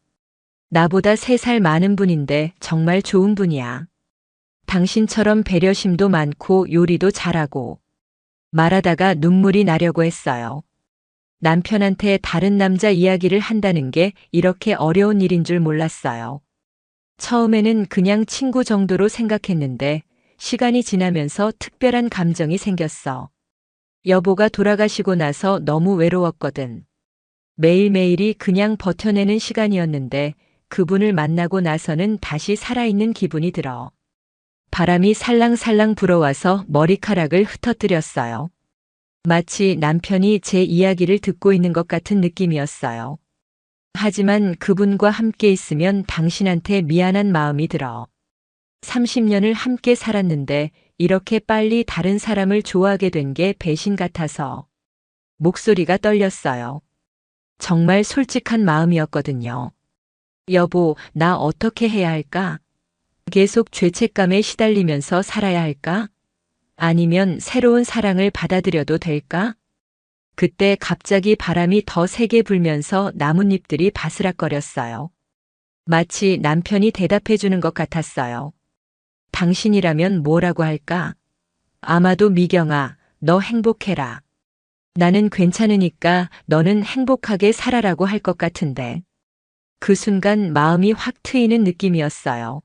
나보다 3살 많은 분인데 정말 좋은 분이야. 당신처럼 배려심도 많고 요리도 잘하고. 말하다가 눈물이 나려고 했어요. 남편한테 다른 남자 이야기를 한다는 게 이렇게 어려운 일인 줄 몰랐어요. 처음에는 그냥 친구 정도로 생각했는데 시간이 지나면서 특별한 감정이 생겼어. 여보가 돌아가시고 나서 너무 외로웠거든. 매일매일이 그냥 버텨내는 시간이었는데 그분을 만나고 나서는 다시 살아있는 기분이 들어. 바람이 살랑살랑 불어와서 머리카락을 흩어뜨렸어요. 마치 남편이 제 이야기를 듣고 있는 것 같은 느낌이었어요. 하지만 그분과 함께 있으면 당신한테 미안한 마음이 들어. 30년을 함께 살았는데 이렇게 빨리 다른 사람을 좋아하게 된 게 배신 같아서. 목소리가 떨렸어요. 정말 솔직한 마음이었거든요. 여보, 나 어떻게 해야 할까? 계속 죄책감에 시달리면서 살아야 할까? 아니면 새로운 사랑을 받아들여도 될까? 그때 갑자기 바람이 더 세게 불면서 나뭇잎들이 바스락거렸어요. 마치 남편이 대답해 주는 것 같았어요. 당신이라면 뭐라고 할까? 아마도 미경아, 너 행복해라. 나는 괜찮으니까 너는 행복하게 살아라고 할 것 같은데. 그 순간 마음이 확 트이는 느낌이었어요.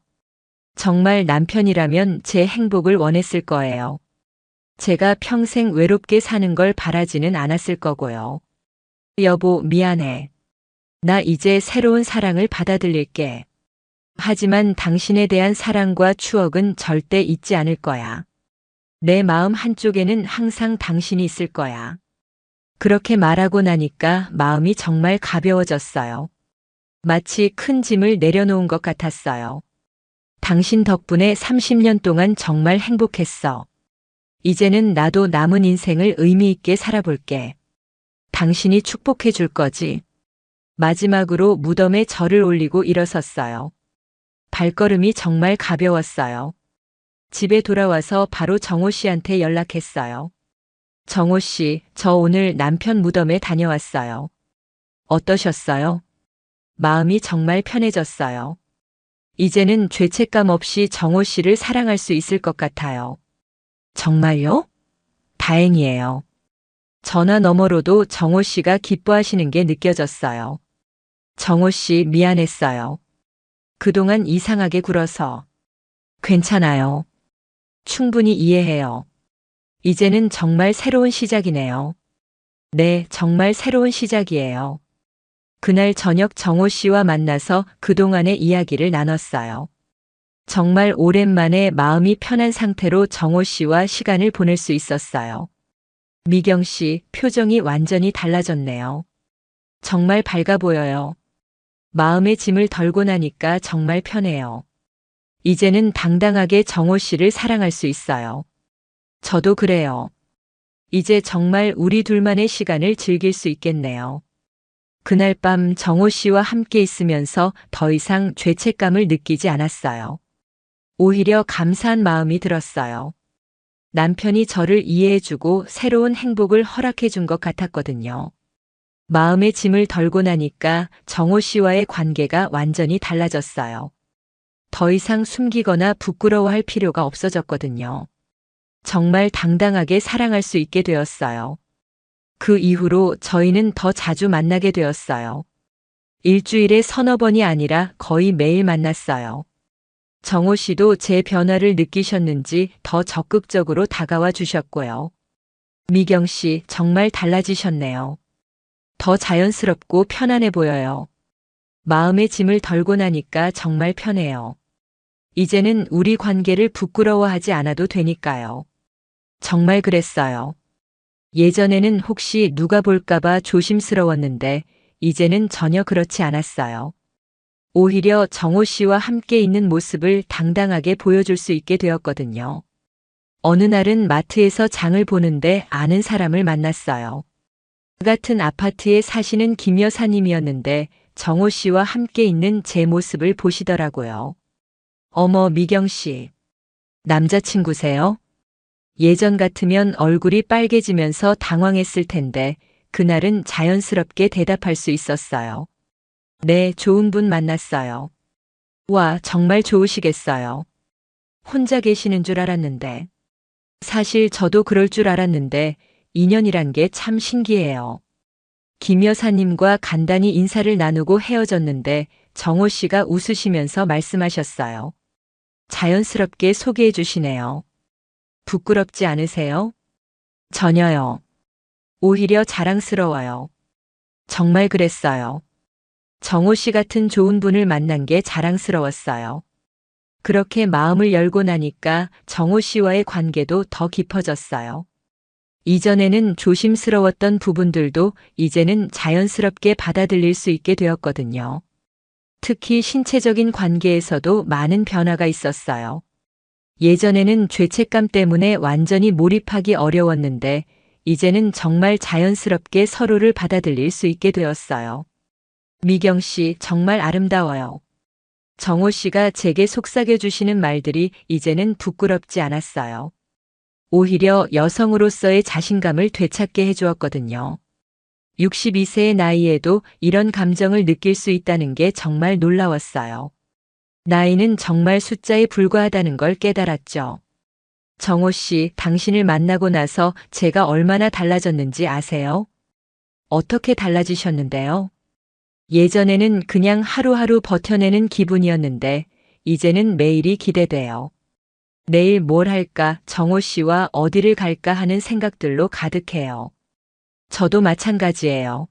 정말 남편이라면 제 행복을 원했을 거예요. 제가 평생 외롭게 사는 걸 바라지는 않았을 거고요. 여보, 미안해. 나 이제 새로운 사랑을 받아들일게. 하지만 당신에 대한 사랑과 추억은 절대 잊지 않을 거야. 내 마음 한쪽에는 항상 당신이 있을 거야. 그렇게 말하고 나니까 마음이 정말 가벼워졌어요. 마치 큰 짐을 내려놓은 것 같았어요. 당신 덕분에 30년 동안 정말 행복했어. 이제는 나도 남은 인생을 의미 있게 살아볼게. 당신이 축복해 줄 거지. 마지막으로 무덤에 절을 올리고 일어섰어요. 발걸음이 정말 가벼웠어요. 집에 돌아와서 바로 정호 씨한테 연락했어요. 정호 씨, 저 오늘 남편 무덤에 다녀왔어요. 어떠셨어요? 마음이 정말 편해졌어요. 이제는 죄책감 없이 정호 씨를 사랑할 수 있을 것 같아요. 정말요? 다행이에요. 전화 너머로도 정호 씨가 기뻐하시는 게 느껴졌어요. 정호 씨, 미안했어요. 그동안 이상하게 굴어서. 괜찮아요. 충분히 이해해요. 이제는 정말 새로운 시작이네요. 네, 정말 새로운 시작이에요. 그날 저녁 정호 씨와 만나서 그동안의 이야기를 나눴어요. 정말 오랜만에 마음이 편한 상태로 정호 씨와 시간을 보낼 수 있었어요. 미경 씨, 표정이 완전히 달라졌네요. 정말 밝아 보여요. 마음의 짐을 덜고 나니까 정말 편해요. 이제는 당당하게 정호 씨를 사랑할 수 있어요. 저도 그래요. 이제 정말 우리 둘만의 시간을 즐길 수 있겠네요. 그날 밤 정호 씨와 함께 있으면서 더 이상 죄책감을 느끼지 않았어요. 오히려 감사한 마음이 들었어요. 남편이 저를 이해해주고 새로운 행복을 허락해준 것 같았거든요. 마음의 짐을 덜고 나니까 정호 씨와의 관계가 완전히 달라졌어요. 더 이상 숨기거나 부끄러워할 필요가 없어졌거든요. 정말 당당하게 사랑할 수 있게 되었어요. 그 이후로 저희는 더 자주 만나게 되었어요. 일주일에 서너 번이 아니라 거의 매일 만났어요. 정호 씨도 제 변화를 느끼셨는지 더 적극적으로 다가와 주셨고요. 미경 씨, 정말 달라지셨네요. 더 자연스럽고 편안해 보여요. 마음의 짐을 덜고 나니까 정말 편해요. 이제는 우리 관계를 부끄러워하지 않아도 되니까요. 정말 그랬어요. 예전에는 혹시 누가 볼까봐 조심스러웠는데 이제는 전혀 그렇지 않았어요. 오히려 정호 씨와 함께 있는 모습을 당당하게 보여줄 수 있게 되었거든요. 어느 날은 마트에서 장을 보는데 아는 사람을 만났어요. 그 같은 아파트에 사시는 김 여사님이었는데 정호 씨와 함께 있는 제 모습을 보시더라고요. 어머, 미경 씨. 남자친구세요? 예전 같으면 얼굴이 빨개지면서 당황했을 텐데 그날은 자연스럽게 대답할 수 있었어요. 네, 좋은 분 만났어요. 와, 정말 좋으시겠어요. 혼자 계시는 줄 알았는데. 사실 저도 그럴 줄 알았는데 인연이란 게 참 신기해요. 김 여사님과 간단히 인사를 나누고 헤어졌는데 정호 씨가 웃으시면서 말씀하셨어요. 자연스럽게 소개해 주시네요. 부끄럽지 않으세요? 전혀요. 오히려 자랑스러워요. 정말 그랬어요. 정호 씨 같은 좋은 분을 만난 게 자랑스러웠어요. 그렇게 마음을 열고 나니까 정호 씨와의 관계도 더 깊어졌어요. 이전에는 조심스러웠던 부분들도 이제는 자연스럽게 받아들일 수 있게 되었거든요. 특히 신체적인 관계에서도 많은 변화가 있었어요. 예전에는 죄책감 때문에 완전히 몰입하기 어려웠는데 이제는 정말 자연스럽게 서로를 받아들일 수 있게 되었어요. 미경 씨, 정말 아름다워요. 정호 씨가 제게 속삭여 주시는 말들이 이제는 부끄럽지 않았어요. 오히려 여성으로서의 자신감을 되찾게 해주었거든요. 62세의 나이에도 이런 감정을 느낄 수 있다는 게 정말 놀라웠어요. 나이는 정말 숫자에 불과하다는 걸 깨달았죠. 정호 씨, 당신을 만나고 나서 제가 얼마나 달라졌는지 아세요? 어떻게 달라지셨는데요? 예전에는 그냥 하루하루 버텨내는 기분이었는데 이제는 매일이 기대돼요. 내일 뭘 할까, 정호 씨와 어디를 갈까 하는 생각들로 가득해요. 저도 마찬가지예요.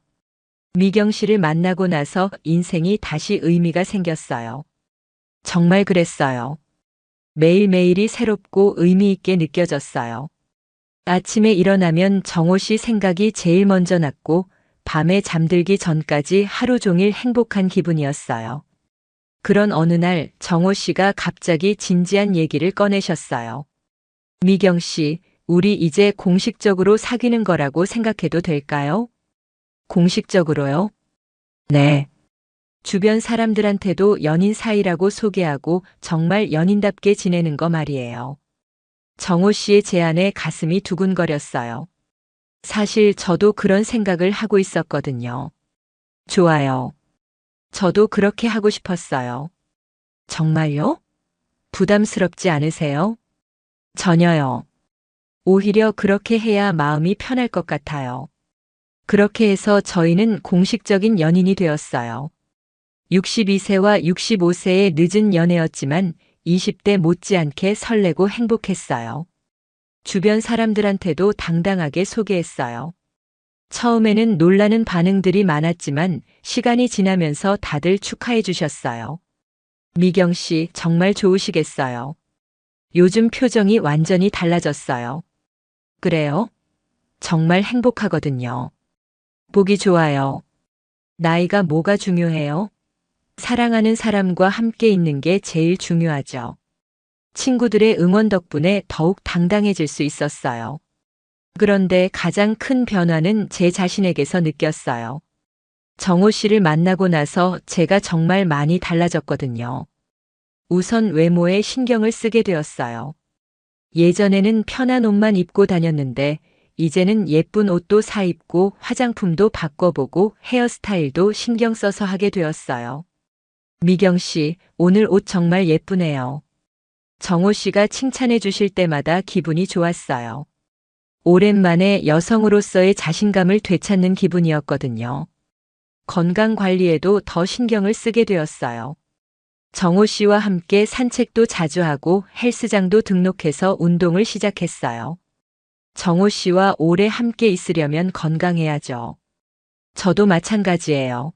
미경 씨를 만나고 나서 인생이 다시 의미가 생겼어요. 정말 그랬어요. 매일매일이 새롭고 의미 있게 느껴졌어요. 아침에 일어나면 정호 씨 생각이 제일 먼저 났고 밤에 잠들기 전까지 하루 종일 행복한 기분이었어요. 그런 어느 날 정호 씨가 갑자기 진지한 얘기를 꺼내셨어요. 미경 씨, 우리 이제 공식적으로 사귀는 거라고 생각해도 될까요? 공식적으로요? 네. 주변 사람들한테도 연인 사이라고 소개하고 정말 연인답게 지내는 거 말이에요. 정호 씨의 제안에 가슴이 두근거렸어요. 사실 저도 그런 생각을 하고 있었거든요. 좋아요. 저도 그렇게 하고 싶었어요. 정말요? 부담스럽지 않으세요? 전혀요. 오히려 그렇게 해야 마음이 편할 것 같아요. 그렇게 해서 저희는 공식적인 연인이 되었어요. 62세와 65세의 늦은 연애였지만 20대 못지않게 설레고 행복했어요. 주변 사람들한테도 당당하게 소개했어요. 처음에는 놀라는 반응들이 많았지만 시간이 지나면서 다들 축하해 주셨어요. 미경 씨, 정말 좋으시겠어요. 요즘 표정이 완전히 달라졌어요. 그래요? 정말 행복하거든요. 보기 좋아요. 나이가 뭐가 중요해요? 사랑하는 사람과 함께 있는 게 제일 중요하죠. 친구들의 응원 덕분에 더욱 당당해질 수 있었어요. 그런데 가장 큰 변화는 제 자신에게서 느꼈어요. 정호 씨를 만나고 나서 제가 정말 많이 달라졌거든요. 우선 외모에 신경을 쓰게 되었어요. 예전에는 편한 옷만 입고 다녔는데 이제는 예쁜 옷도 사입고 화장품도 바꿔보고 헤어스타일도 신경 써서 하게 되었어요. 미경 씨, 오늘 옷 정말 예쁘네요. 정호 씨가 칭찬해 주실 때마다 기분이 좋았어요. 오랜만에 여성으로서의 자신감을 되찾는 기분이었거든요. 건강 관리에도 더 신경을 쓰게 되었어요. 정호 씨와 함께 산책도 자주 하고 헬스장도 등록해서 운동을 시작했어요. 정호 씨와 오래 함께 있으려면 건강해야죠. 저도 마찬가지예요.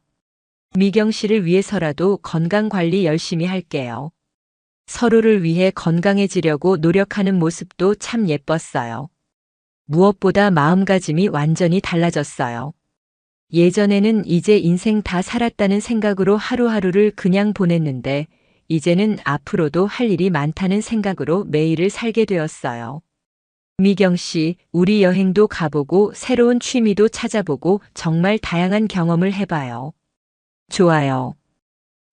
미경 씨를 위해서라도 건강 관리 열심히 할게요. 서로를 위해 건강해지려고 노력하는 모습도 참 예뻤어요. 무엇보다 마음가짐이 완전히 달라졌어요. 예전에는 이제 인생 다 살았다는 생각으로 하루하루를 그냥 보냈는데, 이제는 앞으로도 할 일이 많다는 생각으로 매일을 살게 되었어요. 미경 씨, 우리 여행도 가보고 새로운 취미도 찾아보고 정말 다양한 경험을 해봐요. 좋아요.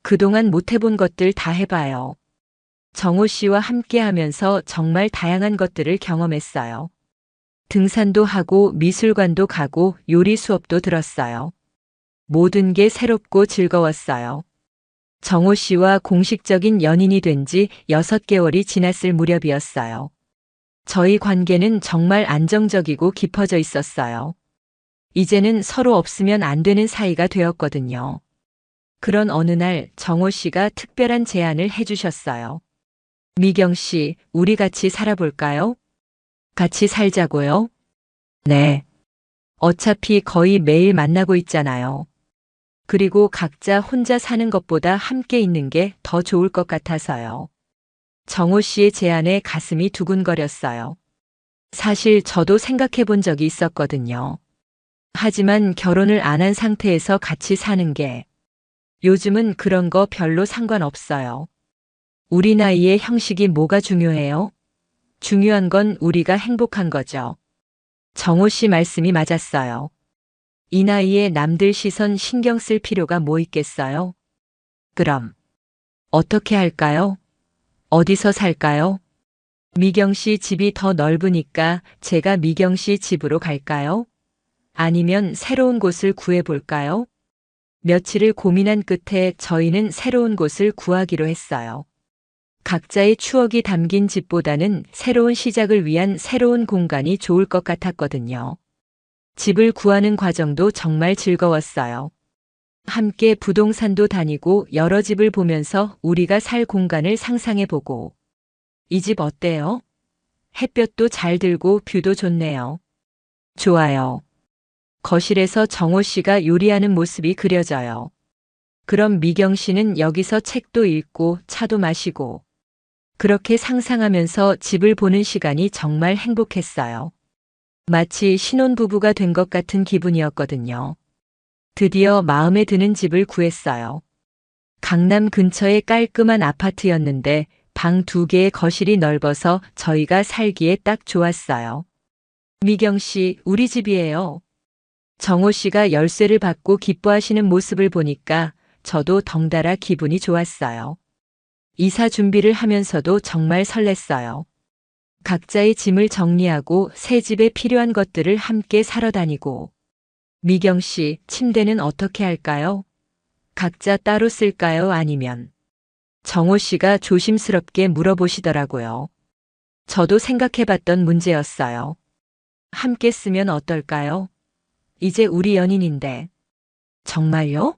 그동안 못 해본 것들 다 해봐요. 정호 씨와 함께 하면서 정말 다양한 것들을 경험했어요. 등산도 하고 미술관도 가고 요리 수업도 들었어요. 모든 게 새롭고 즐거웠어요. 정호 씨와 공식적인 연인이 된 지 6개월이 지났을 무렵이었어요. 저희 관계는 정말 안정적이고 깊어져 있었어요. 이제는 서로 없으면 안 되는 사이가 되었거든요. 그런 어느 날 정호 씨가 특별한 제안을 해주셨어요. 미경 씨, 우리 같이 살아볼까요? 같이 살자고요? 네. 어차피 거의 매일 만나고 있잖아요. 그리고 각자 혼자 사는 것보다 함께 있는 게 더 좋을 것 같아서요. 정호 씨의 제안에 가슴이 두근거렸어요. 사실 저도 생각해 본 적이 있었거든요. 하지만 결혼을 안 한 상태에서 같이 사는 게 요즘은 그런 거 별로 상관없어요. 우리 나이에 형식이 뭐가 중요해요? 중요한 건 우리가 행복한 거죠. 정호 씨 말씀이 맞았어요. 이 나이에 남들 시선 신경 쓸 필요가 뭐 있겠어요? 그럼 어떻게 할까요? 어디서 살까요? 미경 씨 집이 더 넓으니까 제가 미경 씨 집으로 갈까요? 아니면 새로운 곳을 구해볼까요? 며칠을 고민한 끝에 저희는 새로운 곳을 구하기로 했어요. 각자의 추억이 담긴 집보다는 새로운 시작을 위한 새로운 공간이 좋을 것 같았거든요. 집을 구하는 과정도 정말 즐거웠어요. 함께 부동산도 다니고 여러 집을 보면서 우리가 살 공간을 상상해보고, 이 집 어때요? 햇볕도 잘 들고 뷰도 좋네요. 좋아요. 거실에서 정호 씨가 요리하는 모습이 그려져요. 그럼 미경 씨는 여기서 책도 읽고 차도 마시고, 그렇게 상상하면서 집을 보는 시간이 정말 행복했어요. 마치 신혼부부가 된 것 같은 기분이었거든요. 드디어 마음에 드는 집을 구했어요. 강남 근처의 깔끔한 아파트였는데 방 2개의 거실이 넓어서 저희가 살기에 딱 좋았어요. 미경 씨, 우리 집이에요. 정호 씨가 열쇠를 받고 기뻐하시는 모습을 보니까 저도 덩달아 기분이 좋았어요. 이사 준비를 하면서도 정말 설렜어요. 각자의 짐을 정리하고 새 집에 필요한 것들을 함께 사러 다니고. 미경 씨, 침대는 어떻게 할까요? 각자 따로 쓸까요? 아니면? 정호 씨가 조심스럽게 물어보시더라고요. 저도 생각해봤던 문제였어요. 함께 쓰면 어떨까요? 이제 우리 연인인데. 정말요?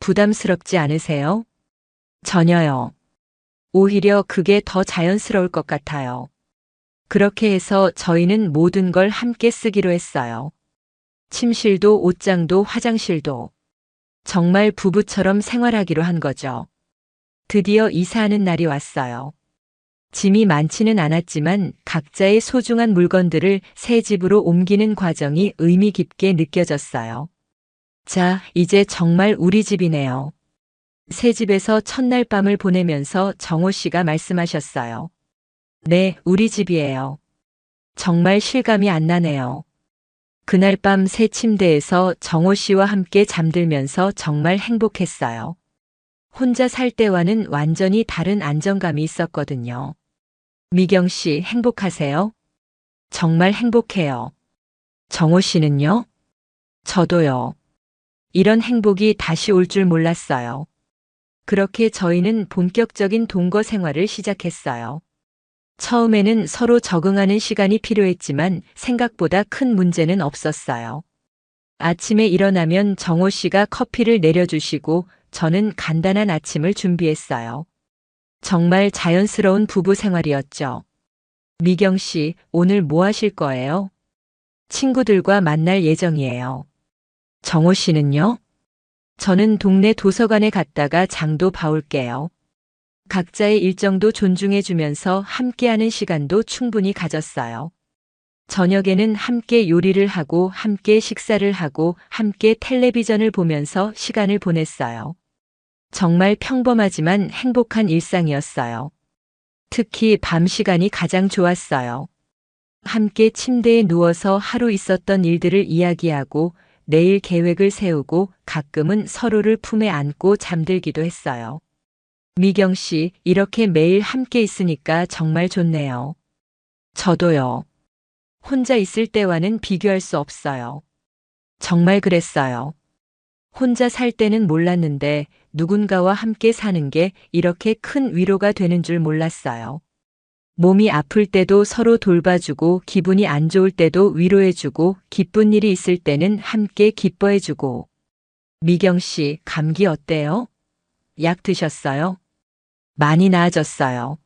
부담스럽지 않으세요? 전혀요. 오히려 그게 더 자연스러울 것 같아요. 그렇게 해서 저희는 모든 걸 함께 쓰기로 했어요. 침실도 옷장도 화장실도. 정말 부부처럼 생활하기로 한 거죠. 드디어 이사하는 날이 왔어요. 짐이 많지는 않았지만 각자의 소중한 물건들을 새 집으로 옮기는 과정이 의미 깊게 느껴졌어요. 자, 이제 정말 우리 집이네요. 새 집에서 첫날 밤을 보내면서 정호 씨가 말씀하셨어요. 네, 우리 집이에요. 정말 실감이 안 나네요. 그날 밤 새 침대에서 정호 씨와 함께 잠들면서 정말 행복했어요. 혼자 살 때와는 완전히 다른 안정감이 있었거든요. 미경 씨, 행복하세요? 정말 행복해요. 정호 씨는요? 저도요. 이런 행복이 다시 올 줄 몰랐어요. 그렇게 저희는 본격적인 동거 생활을 시작했어요. 처음에는 서로 적응하는 시간이 필요했지만 생각보다 큰 문제는 없었어요. 아침에 일어나면 정호 씨가 커피를 내려주시고 저는 간단한 아침을 준비했어요. 정말 자연스러운 부부 생활이었죠. 미경 씨, 오늘 뭐 하실 거예요? 친구들과 만날 예정이에요. 정호 씨는요? 저는 동네 도서관에 갔다가 장도 봐올게요. 각자의 일정도 존중해주면서 함께하는 시간도 충분히 가졌어요. 저녁에는 함께 요리를 하고 함께 식사를 하고 함께 텔레비전을 보면서 시간을 보냈어요. 정말 평범하지만 행복한 일상이었어요. 특히 밤 시간이 가장 좋았어요. 함께 침대에 누워서 하루 있었던 일들을 이야기하고 내일 계획을 세우고 가끔은 서로를 품에 안고 잠들기도 했어요. 미경 씨, 이렇게 매일 함께 있으니까 정말 좋네요. 저도요. 혼자 있을 때와는 비교할 수 없어요. 정말 그랬어요. 혼자 살 때는 몰랐는데 누군가와 함께 사는 게 이렇게 큰 위로가 되는 줄 몰랐어요. 몸이 아플 때도 서로 돌봐주고 기분이 안 좋을 때도 위로해주고 기쁜 일이 있을 때는 함께 기뻐해주고. 미경 씨, 감기 어때요? 약 드셨어요? 많이 나아졌어요.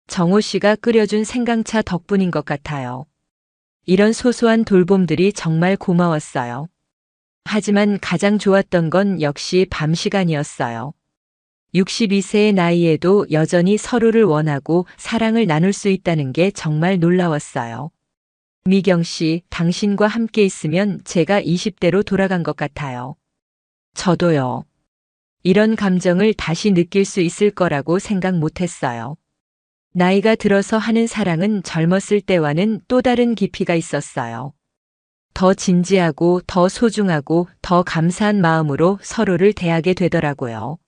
정호 씨가 끓여준 생강차 덕분인 것 같아요. 이런 소소한 돌봄들이 정말 고마웠어요. 하지만 가장 좋았던 건 역시 밤 시간이었어요. 62세의 나이에도 여전히 서로를 원하고 사랑을 나눌 수 있다는 게 정말 놀라웠어요. 미경 씨, 당신과 함께 있으면 제가 20대로 돌아간 것 같아요. 저도요. 이런 감정을 다시 느낄 수 있을 거라고 생각 못 했어요. 나이가 들어서 하는 사랑은 젊었을 때와는 또 다른 깊이가 있었어요. 더 진지하고 더 소중하고 더 감사한 마음으로 서로를 대하게 되더라고요.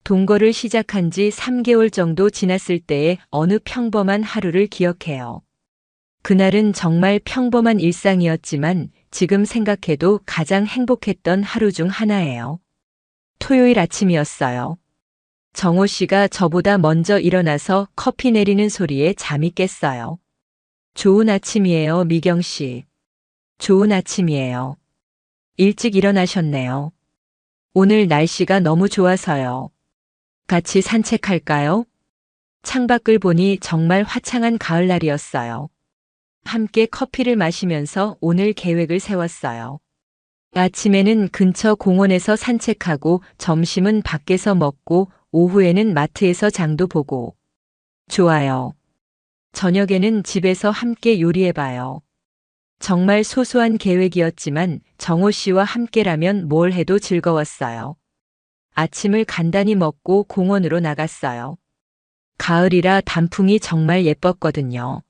동거를 시작한 지 3개월 정도 지났을 때의 어느 평범한 하루를 기억해요. 그날은 정말 평범한 일상이었지만 지금 생각해도 가장 행복했던 하루 중 하나예요. 토요일 아침이었어요. 정호 씨가 저보다 먼저 일어나서 커피 내리는 소리에 잠이 깼어요. 좋은 아침이에요, 미경 씨. 좋은 아침이에요. 일찍 일어나셨네요. 오늘 날씨가 너무 좋아서요. 같이 산책할까요? 창밖을 보니 정말 화창한 가을날이었어요. 함께 커피를 마시면서 오늘 계획을 세웠어요. 아침에는 근처 공원에서 산책하고 점심은 밖에서 먹고 오후에는 마트에서 장도 보고. 좋아요. 저녁에는 집에서 함께 요리해봐요. 정말 소소한 계획이었지만 정호 씨와 함께라면 뭘 해도 즐거웠어요. 아침을 간단히 먹고 공원으로 나갔어요. 가을이라 단풍이 정말 예뻤거든요.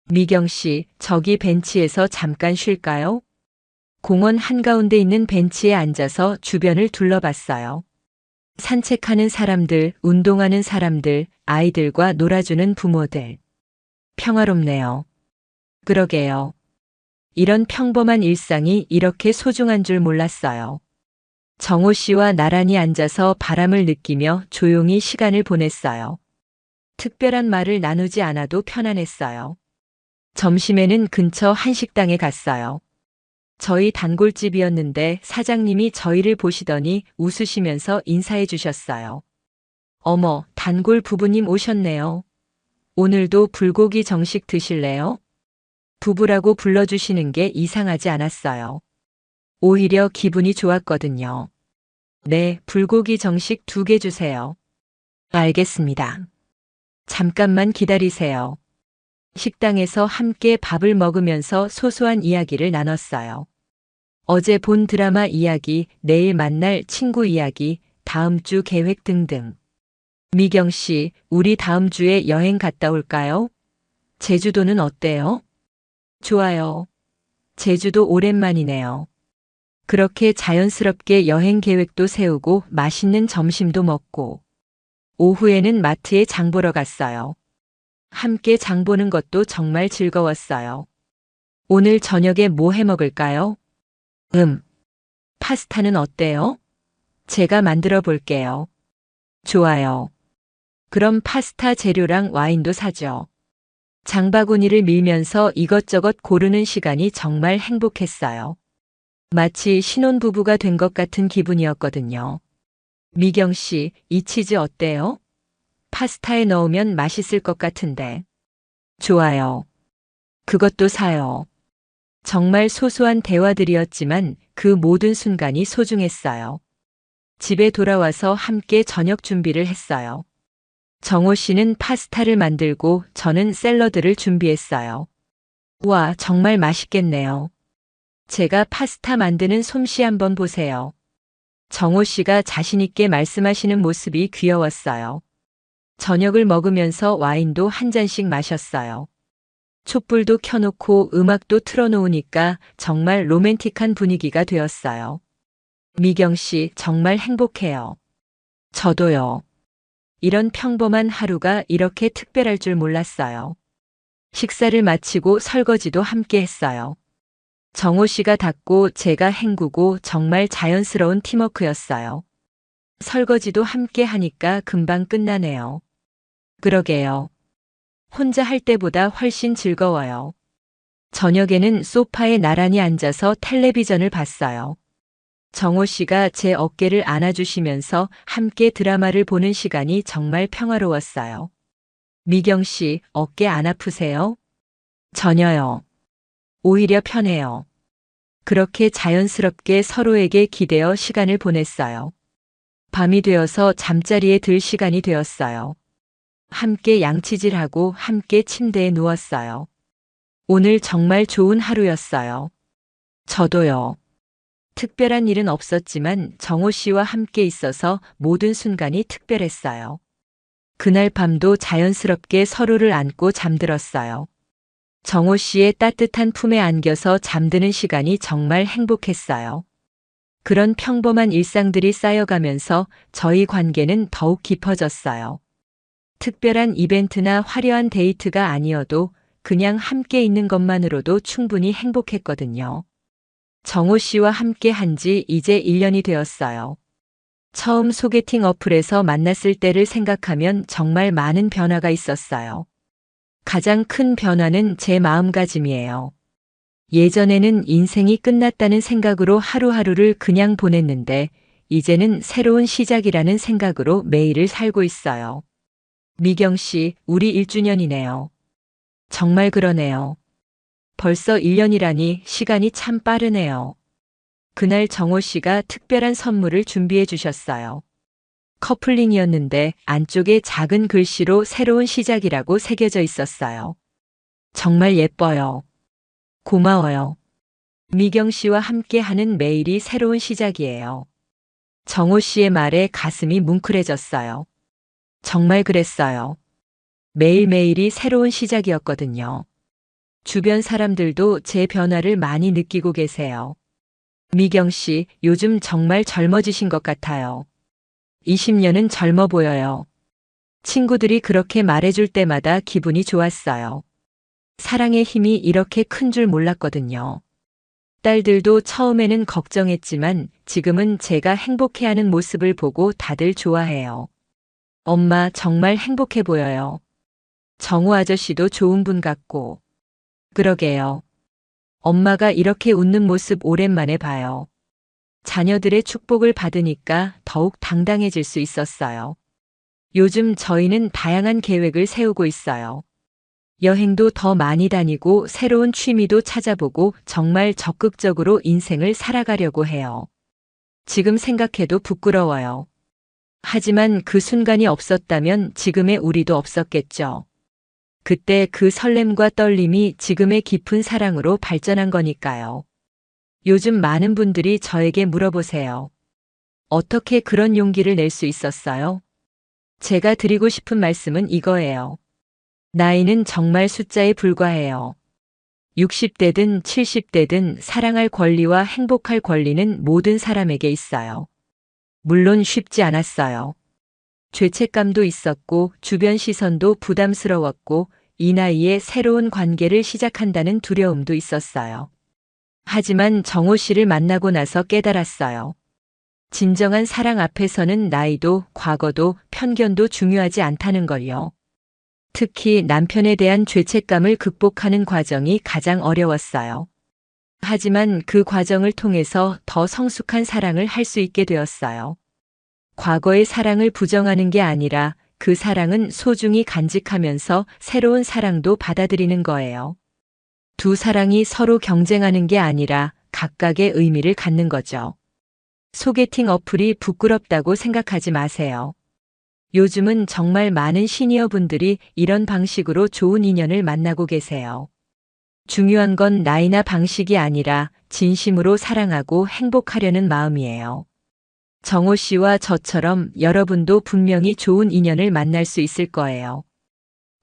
미경 씨, 저기 벤치에서 잠깐 쉴까요? 공원 한가운데 있는 벤치에 앉아서 주변을 둘러봤어요. 산책하는 사람들, 운동하는 사람들, 아이들과 놀아주는 부모들. 평화롭네요. 그러게요. 이런 평범한 일상이 이렇게 소중한 줄 몰랐어요. 정호 씨와 나란히 앉아서 바람을 느끼며 조용히 시간을 보냈어요. 특별한 말을 나누지 않아도 편안했어요. 점심에는 근처 한식당에 갔어요. 저희 단골집이었는데 사장님이 저희를 보시더니 웃으시면서 인사해 주셨어요. 어머, 단골 부부님 오셨네요. 오늘도 불고기 정식 드실래요? 부부라고 불러주시는 게 이상하지 않았어요. 오히려 기분이 좋았거든요. 네, 불고기 정식 2개 주세요. 알겠습니다. 잠깐만 기다리세요. 식당에서 함께 밥을 먹으면서 소소한 이야기를 나눴어요. 어제 본 드라마 이야기, 내일 만날 친구 이야기, 다음 주 계획 등등. 미경 씨, 우리 다음 주에 여행 갔다 올까요? 제주도는 어때요? 좋아요. 제주도 오랜만이네요. 그렇게 자연스럽게 여행 계획도 세우고 맛있는 점심도 먹고 오후에는 마트에 장 보러 갔어요. 함께 장 보는 것도 정말 즐거웠어요. 오늘 저녁에 뭐 해 먹을까요? 파스타는 어때요? 제가 만들어 볼게요. 좋아요. 그럼 파스타 재료랑 와인도 사죠. 장바구니를 밀면서 이것저것 고르는 시간이 정말 행복했어요. 마치 신혼부부가 된 것 같은 기분이었거든요. 미경 씨, 이 치즈 어때요? 파스타에 넣으면 맛있을 것 같은데. 좋아요. 그것도 사요. 정말 소소한 대화들이었지만 그 모든 순간이 소중했어요. 집에 돌아와서 함께 저녁 준비를 했어요. 정호 씨는 파스타를 만들고 저는 샐러드를 준비했어요. 와, 정말 맛있겠네요. 제가 파스타 만드는 솜씨 한번 보세요. 정호 씨가 자신있게 말씀하시는 모습이 귀여웠어요. 저녁을 먹으면서 와인도 한 잔씩 마셨어요. 촛불도 켜놓고 음악도 틀어놓으니까 정말 로맨틱한 분위기가 되었어요. 미경 씨, 정말 행복해요. 저도요. 이런 평범한 하루가 이렇게 특별할 줄 몰랐어요. 식사를 마치고 설거지도 함께 했어요. 정호 씨가 닦고 제가 헹구고 정말 자연스러운 팀워크였어요. 설거지도 함께 하니까 금방 끝나네요. 그러게요. 혼자 할 때보다 훨씬 즐거워요. 저녁에는 소파에 나란히 앉아서 텔레비전을 봤어요. 정호 씨가 제 어깨를 안아주시면서 함께 드라마를 보는 시간이 정말 평화로웠어요. 미경 씨, 어깨 안 아프세요? 전혀요. 오히려 편해요. 그렇게 자연스럽게 서로에게 기대어 시간을 보냈어요. 밤이 되어서 잠자리에 들 시간이 되었어요. 함께 양치질하고 함께 침대에 누웠어요. 오늘 정말 좋은 하루였어요. 저도요. 특별한 일은 없었지만 정호 씨와 함께 있어서 모든 순간이 특별했어요. 그날 밤도 자연스럽게 서로를 안고 잠들었어요. 정호 씨의 따뜻한 품에 안겨서 잠드는 시간이 정말 행복했어요. 그런 평범한 일상들이 쌓여가면서 저희 관계는 더욱 깊어졌어요. 특별한 이벤트나 화려한 데이트가 아니어도 그냥 함께 있는 것만으로도 충분히 행복했거든요. 정호 씨와 함께 한 지 이제 1년이 되었어요. 처음 소개팅 어플에서 만났을 때를 생각하면 정말 많은 변화가 있었어요. 가장 큰 변화는 제 마음가짐이에요. 예전에는 인생이 끝났다는 생각으로 하루하루를 그냥 보냈는데 이제는 새로운 시작이라는 생각으로 매일을 살고 있어요. 미경 씨, 우리 1주년이네요. 정말 그러네요. 벌써 1년이라니 시간이 참 빠르네요. 그날 정호 씨가 특별한 선물을 준비해 주셨어요. 커플링이었는데 안쪽에 작은 글씨로 새로운 시작이라고 새겨져 있었어요. 정말 예뻐요. 고마워요. 미경 씨와 함께하는 매일이 새로운 시작이에요. 정호 씨의 말에 가슴이 뭉클해졌어요. 정말 그랬어요. 매일매일이 새로운 시작이었거든요. 주변 사람들도 제 변화를 많이 느끼고 계세요. 미경 씨, 요즘 정말 젊어지신 것 같아요. 20년은 젊어 보여요. 친구들이 그렇게 말해줄 때마다 기분이 좋았어요. 사랑의 힘이 이렇게 큰 줄 몰랐거든요. 딸들도 처음에는 걱정했지만 지금은 제가 행복해하는 모습을 보고 다들 좋아해요. 엄마 정말 행복해 보여요. 정우 아저씨도 좋은 분 같고. 그러게요. 엄마가 이렇게 웃는 모습 오랜만에 봐요. 자녀들의 축복을 받으니까 더욱 당당해질 수 있었어요. 요즘 저희는 다양한 계획을 세우고 있어요. 여행도 더 많이 다니고 새로운 취미도 찾아보고 정말 적극적으로 인생을 살아가려고 해요. 지금 생각해도 부끄러워요. 하지만 그 순간이 없었다면 지금의 우리도 없었겠죠. 그때 그 설렘과 떨림이 지금의 깊은 사랑으로 발전한 거니까요. 요즘 많은 분들이 저에게 물어보세요. 어떻게 그런 용기를 낼 수 있었어요? 제가 드리고 싶은 말씀은 이거예요. 나이는 정말 숫자에 불과해요. 60대든 70대든 사랑할 권리와 행복할 권리는 모든 사람에게 있어요. 물론 쉽지 않았어요. 죄책감도 있었고 주변 시선도 부담스러웠고 이 나이에 새로운 관계를 시작한다는 두려움도 있었어요. 하지만 정호 씨를 만나고 나서 깨달았어요. 진정한 사랑 앞에서는 나이도 과거도 편견도 중요하지 않다는 걸요. 특히 남편에 대한 죄책감을 극복하는 과정이 가장 어려웠어요. 하지만 그 과정을 통해서 더 성숙한 사랑을 할 수 있게 되었어요. 과거의 사랑을 부정하는 게 아니라 그 사랑은 소중히 간직하면서 새로운 사랑도 받아들이는 거예요. 두 사랑이 서로 경쟁하는 게 아니라 각각의 의미를 갖는 거죠. 소개팅 어플이 부끄럽다고 생각하지 마세요. 요즘은 정말 많은 시니어 분들이 이런 방식으로 좋은 인연을 만나고 계세요. 중요한 건 나이나 방식이 아니라 진심으로 사랑하고 행복하려는 마음이에요. 정호 씨와 저처럼 여러분도 분명히 좋은 인연을 만날 수 있을 거예요.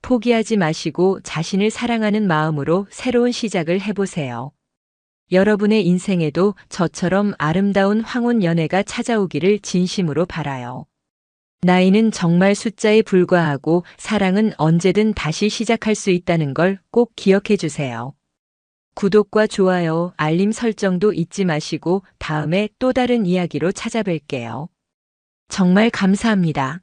포기하지 마시고 자신을 사랑하는 마음으로 새로운 시작을 해보세요. 여러분의 인생에도 저처럼 아름다운 황혼 연애가 찾아오기를 진심으로 바라요. 나이는 정말 숫자에 불과하고 사랑은 언제든 다시 시작할 수 있다는 걸 꼭 기억해 주세요. 구독과 좋아요, 알림 설정도 잊지 마시고 다음에 또 다른 이야기로 찾아뵐게요. 정말 감사합니다.